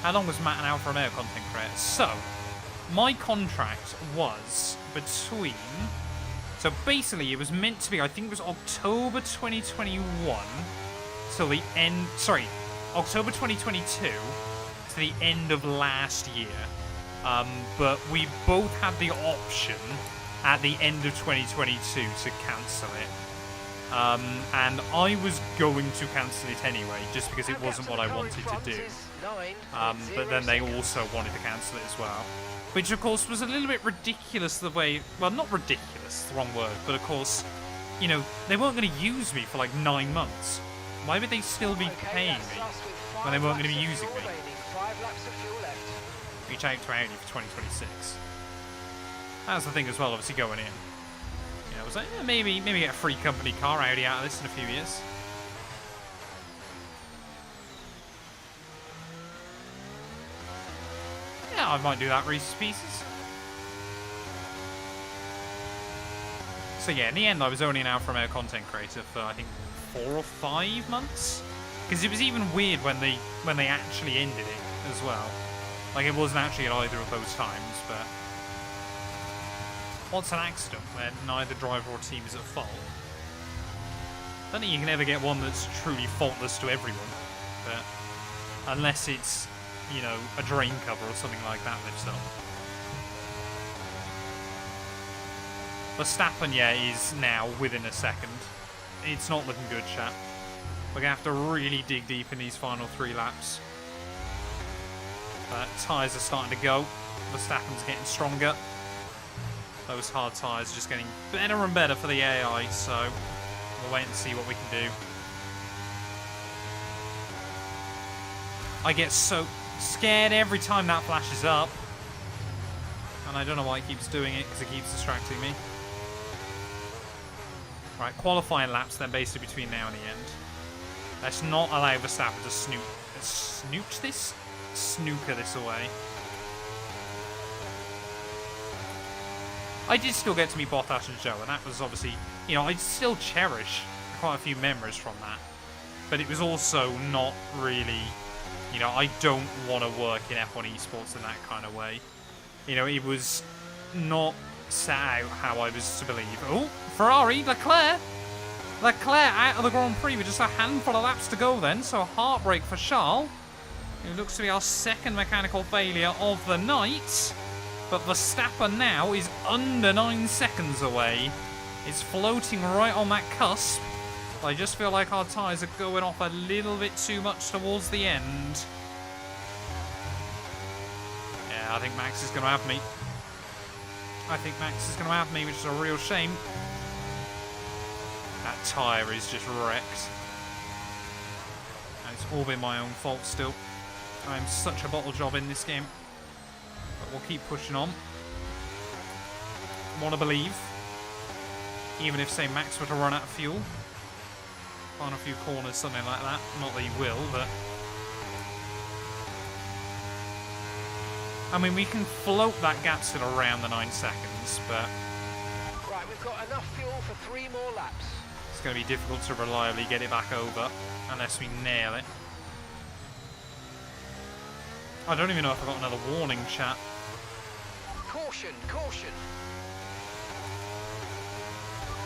How long was Matt and Alfa Romeo content creator? So, my contract was between... So basically, it was meant to be, I think it was October 2021 till the end... Sorry, October 2022 to the end of last year. But we both had the option at the end of 2022 to cancel it. And I was going to cancel it anyway, just because it wasn't what I wanted to do. But then they also wanted to cancel it as well. Which, of course, was a little bit ridiculous the way... Well, not ridiculous, the wrong word. But, of course, you know, they weren't going to use me for, like, 9 months. Why would they still be paying me when they weren't going to be using me? Reach out to Audi for 2026. That's the thing as well, obviously, going in. You know, I was like, yeah, maybe get a free company car Audi out of this in a few years. Yeah, I might do that, Reese's Pieces. So yeah, in the end, I was only an Alfa Romeo content creator for, I think, 4 or 5 months. Because it was even weird when they actually ended it as well. Like, it wasn't actually at either of those times, but... What's an accident where neither driver or team is at fault? I don't think you can ever get one that's truly faultless to everyone. But unless it's, you know, a drain cover or something like that lifts up. Verstappen, yeah, is now within a second. It's not looking good, chat. We're going to have to really dig deep in these final 3 laps. Tyres are starting to go. Verstappen's getting stronger. Those hard tyres are just getting better and better for the AI, so we'll wait and see what we can do. I get so scared every time that flashes up. And I don't know why it keeps doing it, because it keeps distracting me. Right, qualifying laps then basically between now and the end. Let's not allow Verstappen to snooch this. snooker this away. I did still get to meet Bottas and Joe, and that was obviously, you know, I still cherish quite a few memories from that. But it was also not really, you know, I don't want to work in F1 esports in that kind of way. You know, it was not set out how I was to believe. Oh, Ferrari, Leclerc out of the Grand Prix with just a handful of laps to go then, so a heartbreak for Charles. It looks to be our second mechanical failure of the night. But Verstappen now is under 9 seconds away. It's floating right on that cusp. I just feel like our tyres are going off a little bit too much towards the end. Yeah, I think Max is going to have me. Which is a real shame. That tyre is just wrecked. And it's all been my own fault still. I'm such a bottle job in this game. But we'll keep pushing on. Want to believe. Even if, say, Max were to run out of fuel. Find a few corners, something like that. Not that he will, but... I mean, we can float that gap still around the 9 seconds, but... Right, we've got enough fuel for 3 more laps. It's going to be difficult to reliably get it back over, unless we nail it. I don't even know if I've got another warning, chat. Caution, caution.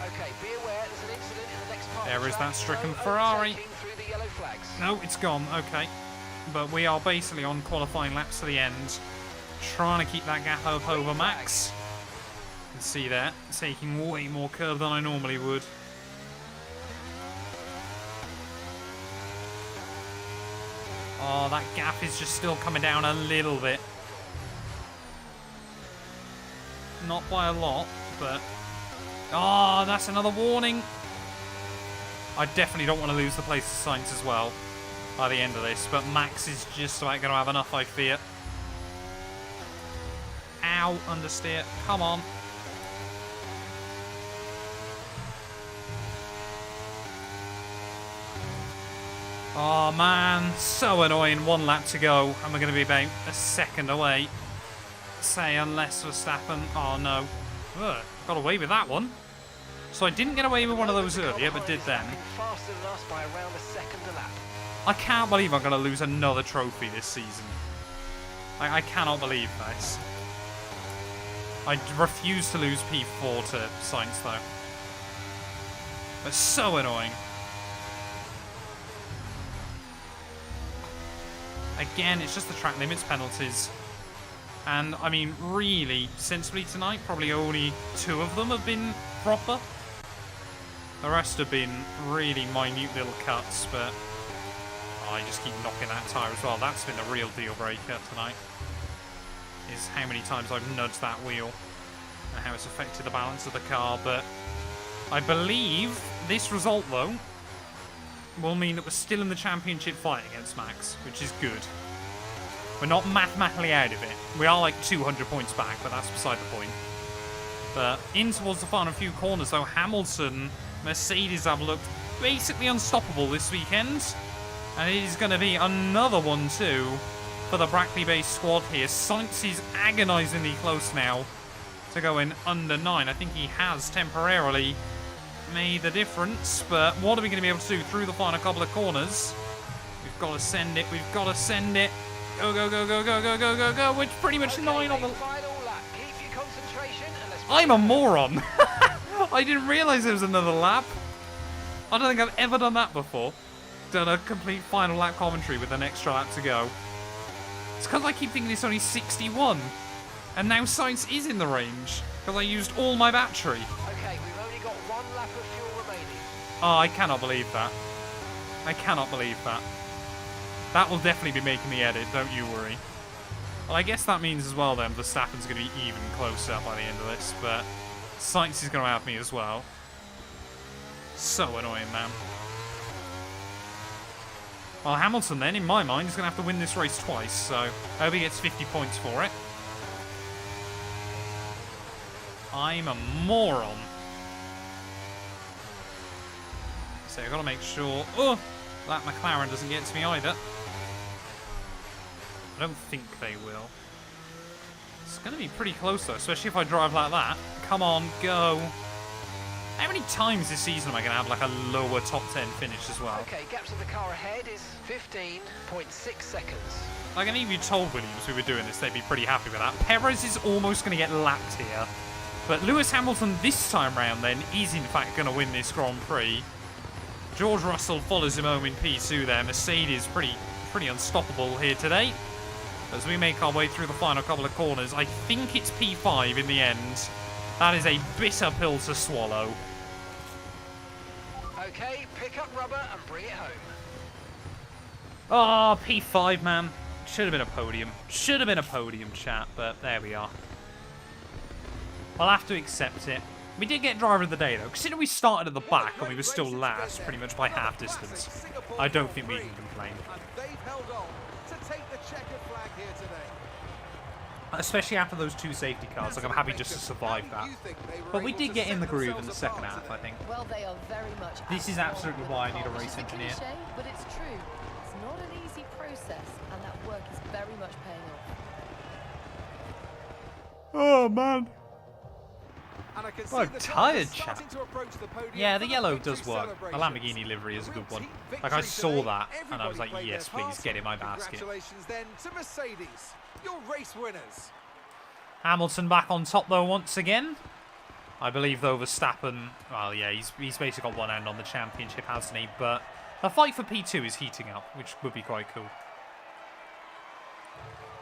Okay, be aware there's an incident in the next part. There is that stricken No Ferrari. through the yellow flags. No, it's gone, okay. But we are basically on qualifying laps to the end, trying to keep that gap up over Max. You can see there, taking way more curve than I normally would. Oh, that gap is just still coming down a little bit. Not by a lot, but... Oh, that's another warning. I definitely don't want to lose the place to Sainz as well by the end of this, but Max is just about going to have enough, I fear. Ow, understeer. Come on. Oh man, so annoying. 1 lap to go, and we're going to be about a second away. Say, unless Verstappen... Oh no. Ugh, got away with that one. So I didn't get away with one of those earlier, but did then. Faster than us by around a second a lap. I can't believe I'm going to lose another trophy this season. I cannot believe this. I refuse to lose P4 to Sainz though. It's so annoying. Again, it's just the track limits penalties. And, I mean, really, sensibly tonight, probably only 2 of them have been proper. The rest have been really minute little cuts, but... Oh, I just keep knocking that tyre as well. That's been the real deal breaker tonight. Is how many times I've nudged that wheel. And how it's affected the balance of the car, but... I believe this result, though, will mean that we're still in the championship fight against Max, which is good. We're not mathematically out of it. We are like 200 points back, but that's beside the point. But in towards the final few corners, though, Hamilton, Mercedes have looked basically unstoppable this weekend. And it is going to be another one, too, for the Brackley-based squad here. Sainz is agonisingly close now to going under 9. I think he has temporarily made the difference, but what are we going to be able to do through the final couple of corners? We've got to send it. We've got to send it. Go, go, go, go, go, go, go, go, go. We're pretty much 9 on the... I'm a moron. I didn't realise there was another lap. I don't think I've ever done that before. Done a complete final lap commentary with an extra lap to go. It's because I keep thinking it's only 61. And now Sainz is in the range. Because I used all my battery. Okay, we've only got 1 lap of fuel remaining. Oh, I cannot believe that. I cannot believe that. That will definitely be making the edit, don't you worry. Well, I guess that means as well then Verstappen's going to be even closer by the end of this, but Sainz is going to have me as well. So annoying, man. Well, Hamilton then, in my mind, is going to have to win this race twice, so I hope he gets 50 points for it. I'm a moron. So I've got to make sure... Oh! That McLaren doesn't get to me either. I don't think they will. It's going to be pretty close, though, especially if I drive like that. Come on, go. How many times this season am I going to have like a lower top 10 finish as well? Okay, gaps in the car ahead is 15.6 seconds. Like, and if you told Williams we were doing this, they'd be pretty happy with that. Perez is almost going to get lapped here. But Lewis Hamilton this time round then is in fact going to win this Grand Prix. George Russell follows him home in P2 there. Mercedes pretty unstoppable here today. As we make our way through the final couple of corners, I think it's P5 in the end. That is a bitter pill to swallow. Okay, pick up rubber and bring it home. Oh, P5, man. Should have been a podium. Should have been a podium, chat, but there we are. I'll have to accept it. We did get driver of the day, though. Considering we started at the back and we were still last, pretty much by half distance, I don't think we can complain. Especially after those 2 safety cars, like I'm happy just to survive that. But we did get in the groove in the second half, I think. Well, they are very much. This is absolutely why I need a race engineer. But it's true. It's not an easy process, and that work is very much paying off. Oh man. I'm tired, chap. Yeah, the yellow does work. A Lamborghini livery is a good one. Like, I saw that, and I was like, yes, please, get in my basket. Congratulations then to Mercedes, your race winners. Hamilton back on top, though, once again. I believe, though, Verstappen... Well, yeah, he's basically got one hand on the championship, hasn't he? But the fight for P2 is heating up, which would be quite cool.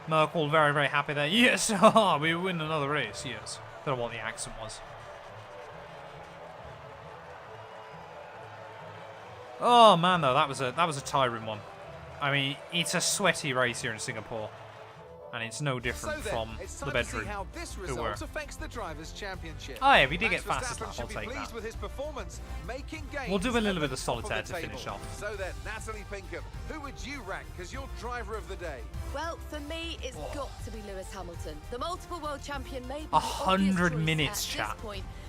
Merkel very, very happy there. Yes, we win another race, yes. Don't know what the accent was. Oh man, though, that was a tiring one. I mean, it's a sweaty race here in Singapore, and it's no different from the bedroom. How this result affects the drivers' championship. Oh yeah, we did get fastest lap. I'll take that. With his performance, making gains. We'll do a little bit of solitaire to finish off. So then, Natalie Pinkham, who would you rank as your driver of the day? Well, for me, it's got to be Lewis Hamilton, the multiple world champion. Maybe 100 minutes, chat.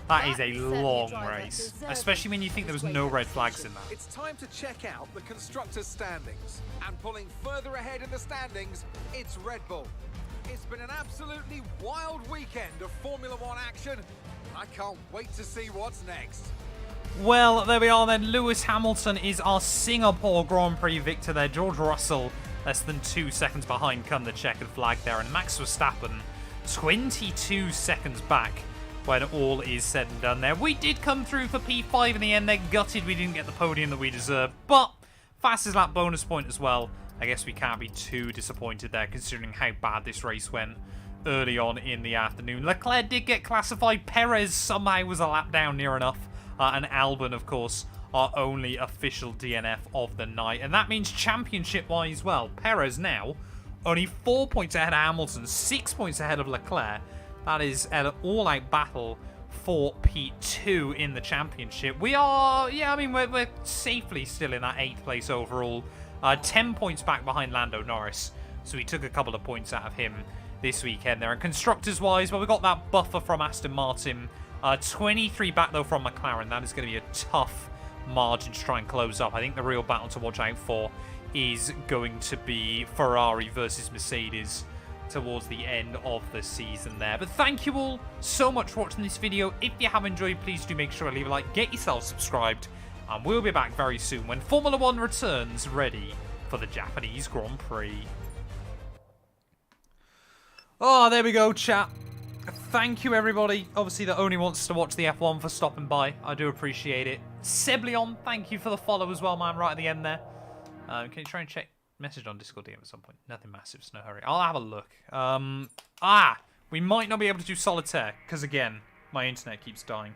That is a long race, especially when you think there was no red flags in that. It's time to check out the constructors' standings. And pulling further ahead in the standings, it's Red Bull. It's been an absolutely wild weekend of Formula One action. I can't wait to see what's next. Well, there we are then. Lewis Hamilton is our Singapore Grand Prix victor there. George Russell less than 2 seconds behind come the checkered flag there. And Max Verstappen 22 seconds back when all is said and done there. We did come through for P5 in the end. They're gutted we didn't get the podium that we deserved. But fastest lap bonus point as well. I guess we can't be too disappointed there considering how bad this race went early on in the afternoon. Leclerc did get classified. Perez somehow was a lap down near enough. And Albon, of course, our only official DNF of the night. And that means championship-wise, well, Perez now only 4 points ahead of Hamilton, 6 points ahead of Leclerc. That is an all-out battle for P2 in the championship. We are, yeah, I mean, we're safely still in that 8th place overall. 10 points back behind Lando Norris. So we took a couple of points out of him this weekend there. And constructors-wise, well, we got that buffer from Aston Martin. 23 back, though, from McLaren. That is going to be a tough margin to try and close up. I think the real battle to watch out for is going to be Ferrari versus Mercedes towards the end of the season there. But thank you all so much for watching this video. If you have enjoyed, please do make sure to leave a like, get yourself subscribed, and we'll be back very soon when Formula One returns ready for the Japanese Grand Prix. Oh, there we go, chat. Thank you, everybody. Obviously, that only wants to watch the F1 for stopping by. I do appreciate it. Seblion, thank you for the follow as well, man, right at the end there. Can you try and check message on Discord DM at some point? Nothing massive, so no hurry. I'll have a look. We might not be able to do solitaire, because, again, my internet keeps dying.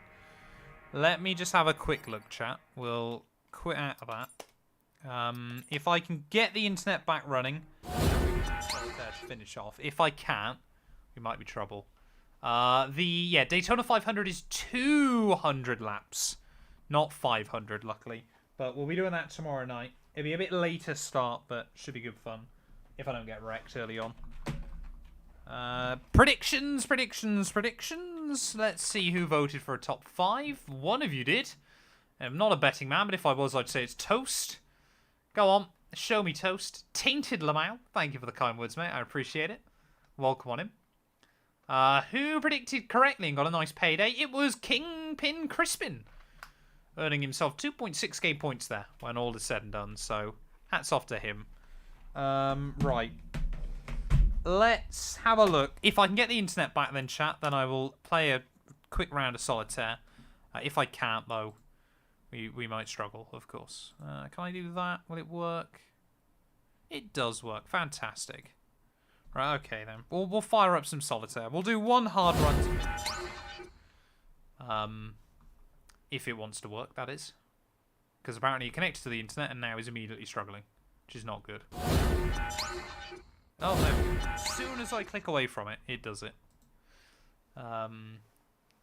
Let me just have a quick look, chat. We'll quit out of that. If I can get the internet back running, solitaire to finish off. If I can't, we might be trouble. Daytona 500 is 200 laps, not 500, luckily. But we'll be doing that tomorrow night. It'll be a bit later start, but should be good fun if I don't get wrecked early on. Predictions. Let's see who voted for a top 5. One of you did. I'm not a betting man, but if I was, I'd say it's Toast. Go on. Show me toast. Tainted Lamau. Thank you for the kind words, mate. I appreciate it. Welcome on him. Who predicted correctly and got a nice payday? It was Kingpin Crispin. Earning himself 2.6k points there when all is said and done. So, hats off to him. Right. Let's have a look. If I can get the internet back then, chat, then I will play a quick round of solitaire. If I can't, though, we might struggle, of course. Can I do that? Will it work? It does work. Fantastic. Right, okay then. We'll fire up some solitaire. We'll do one hard run. If it wants to work, that is. Because apparently he connected to the internet and now is immediately struggling. Which is not good. Oh no. As soon as I click away from it, it does it.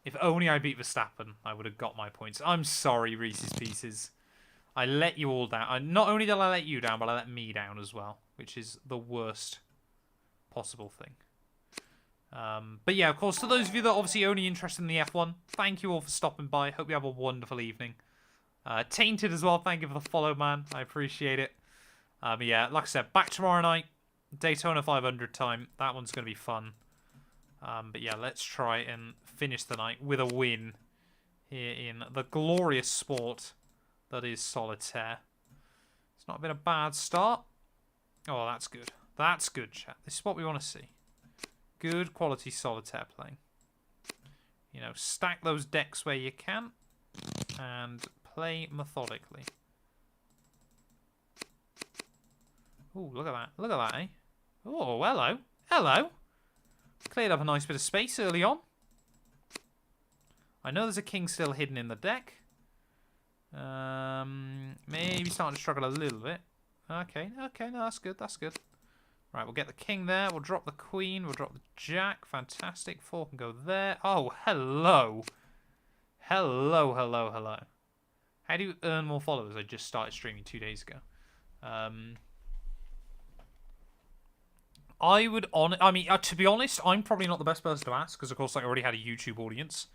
If only I beat Verstappen, I would have got my points. I'm sorry, Reese's Pieces. I let you all down. Not only did I let you down, but I let me down as well. Which is the worst possible thing. But yeah, of course, to those of you that are obviously only interested in the F1, thank you all for stopping by. Hope you have a wonderful evening. Tainted as well, thank you for the follow, man. I appreciate it. But yeah, like I said, back tomorrow night. Daytona 500 time. That one's going to be fun. But yeah, let's try and finish the night with a win here in the glorious sport that is solitaire. It's not been a bad start. Oh, that's good. That's good, chat. This is what we want to see. Good quality solitaire playing. You know, stack those decks where you can and play methodically. Ooh, look at that. Look at that, eh? Oh, hello. Hello. Cleared up a nice bit of space early on. I know there's a king still hidden in the deck. Maybe starting to struggle a little bit. Okay, okay, no, that's good, that's good. Right, we'll get the king there. We'll drop the queen. We'll drop the jack. Fantastic. 4 can go there. Oh, hello. Hello, hello, hello. How do you earn more followers? I just started streaming 2 days ago. To be honest, I'm probably not the best person to ask because, of course, I already had a YouTube audience,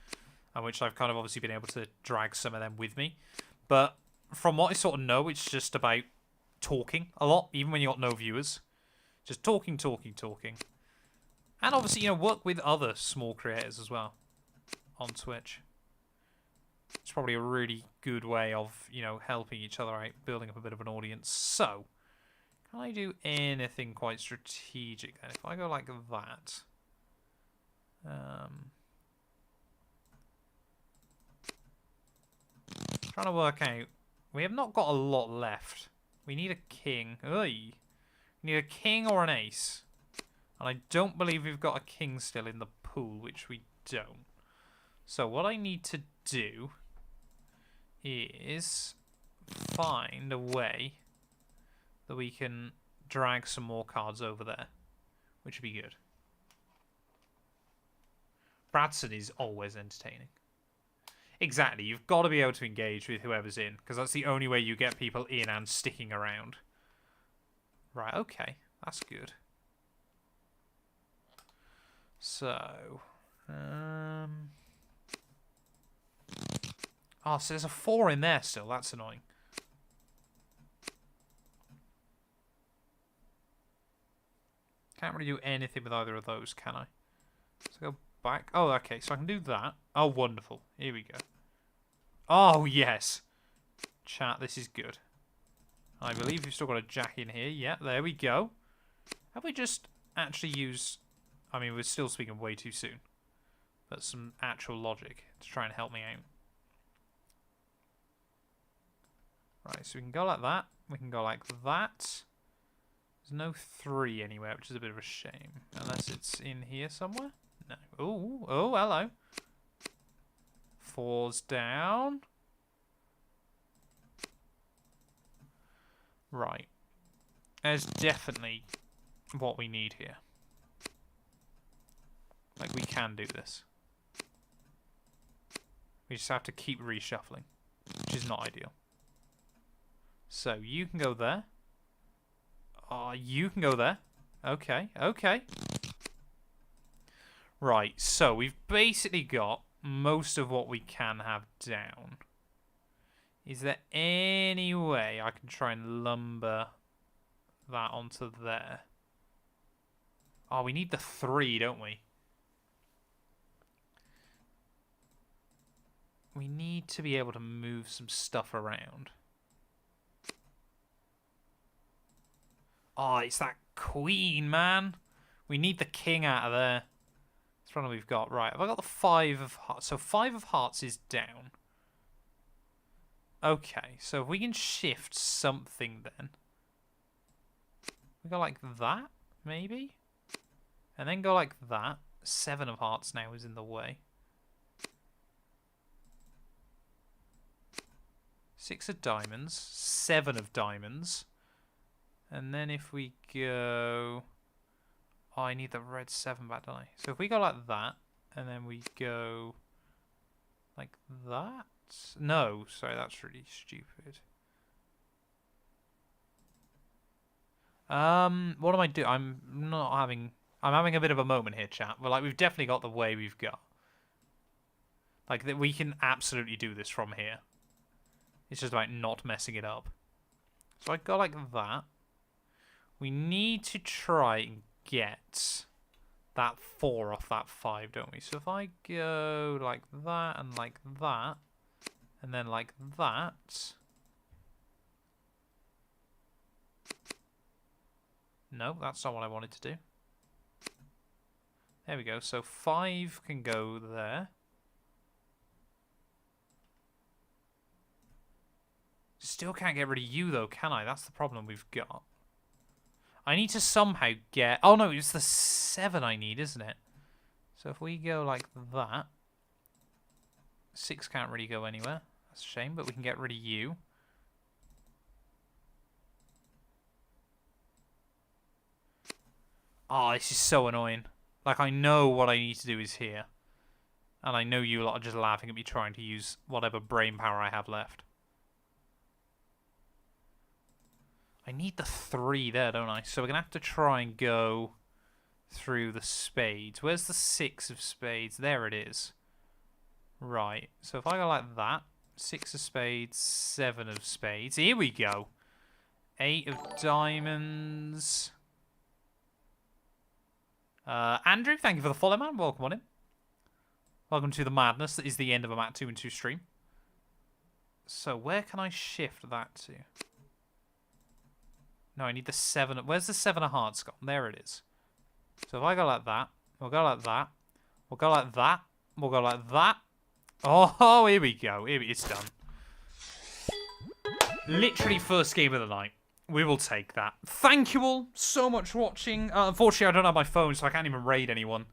which I've kind of obviously been able to drag some of them with me. But from what I sort of know, it's just about talking a lot, even when you got no viewers. Just talking. And obviously, you know, work with other small creators as well on Twitch. It's probably a really good way of, you know, helping each other out, building up a bit of an audience. So, can I do anything quite strategic then? If I go like that. Trying to work out. We have not got a lot left. We need a king. Oy. We need a king or an ace. And I don't believe we've got a king still in the pool, which we don't. So what I need to do is find a way that we can drag some more cards over there, which would be good. Bradson is always entertaining. Exactly, you've got to be able to engage with whoever's in, because that's the only way you get people in and sticking around. Right, okay, that's good. So, oh, so there's a 4 in there still, that's annoying. Can't really do anything with either of those, can I? So go back. Oh, okay, so I can do that. Oh, wonderful. Here we go. Oh, yes. Chat, this is good. I believe we've still got a jack in here. Yeah, there we go. Have we just actually used... I mean, we're still speaking way too soon. But some actual logic to try and help me out. Right, so we can go like that. We can go like that. There's no 3 anywhere, which is a bit of a shame. Unless it's in here somewhere? No. Oh, oh, hello. 4's down. Right. There's definitely what we need here. Like, we can do this. We just have to keep reshuffling, which is not ideal. So, you can go there. Oh, you can go there. Okay, okay. Right, so we've basically got most of what we can have down. Is there any way I can try and lumber that onto there. Oh, we need the 3, don't we? We need to be able to move some stuff around. Oh, it's that queen, man. We need the king out of there. That's what we've got. Right, have I got the 5 of hearts? So 5 of hearts is down. Okay, so if we can shift something then. We go like that, maybe? And then go like that. 7 of hearts now is in the way. 6 of diamonds. 7 of diamonds. And then if we go... Oh, I need the red 7 back, don't I? So if we go like that, and then we go like that? No, sorry, that's really stupid. What am I doing? I'm having a bit of a moment here, chat. But like, we've definitely got the way we've got. Like, that we can absolutely do this from here. It's just about not messing it up. So I go like that. We need to try and get that 4 off that 5, don't we? So if I go like that and like that, and then like that. No, that's not what I wanted to do. There we go. So 5 can go there. Still can't get rid of you, though, can I? That's the problem we've got. I need to somehow get... Oh, no, it's the 7 I need, isn't it? So if we go like that... 6 can't really go anywhere. That's a shame, but we can get rid of you. Oh, this is so annoying. Like, I know what I need to do is here. And I know you lot are just laughing at me trying to use whatever brain power I have left. I need the 3 there, don't I? So we're going to have to try and go through the spades. Where's the 6 of spades? There it is. Right. So if I go like that, 6 of spades, 7 of spades. Here we go. 8 of diamonds. Andrew, thank you for the follow, man. Welcome on in. Welcome to the madness that is the end of a Matt212 stream. So where can I shift that to? No, I need the 7. Where's the 7 of hearts gone? There it is. So if I go like that, we'll go like that, we'll go like that, we'll go like that. Oh, here we go. It's done. Literally first game of the night. We will take that. Thank you all so much for watching. Unfortunately, I don't have my phone, so I can't even raid anyone,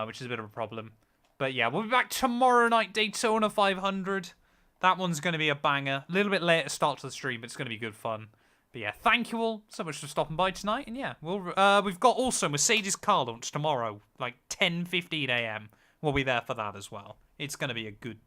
which is a bit of a problem. But yeah, we'll be back tomorrow night, Daytona 500. That one's going to be a banger. A little bit later start to the stream, but it's going to be good fun. But yeah, thank you all so much for stopping by tonight. And yeah, we've got also Mercedes car launch tomorrow, like 10:15 AM. We'll be there for that as well. It's going to be a good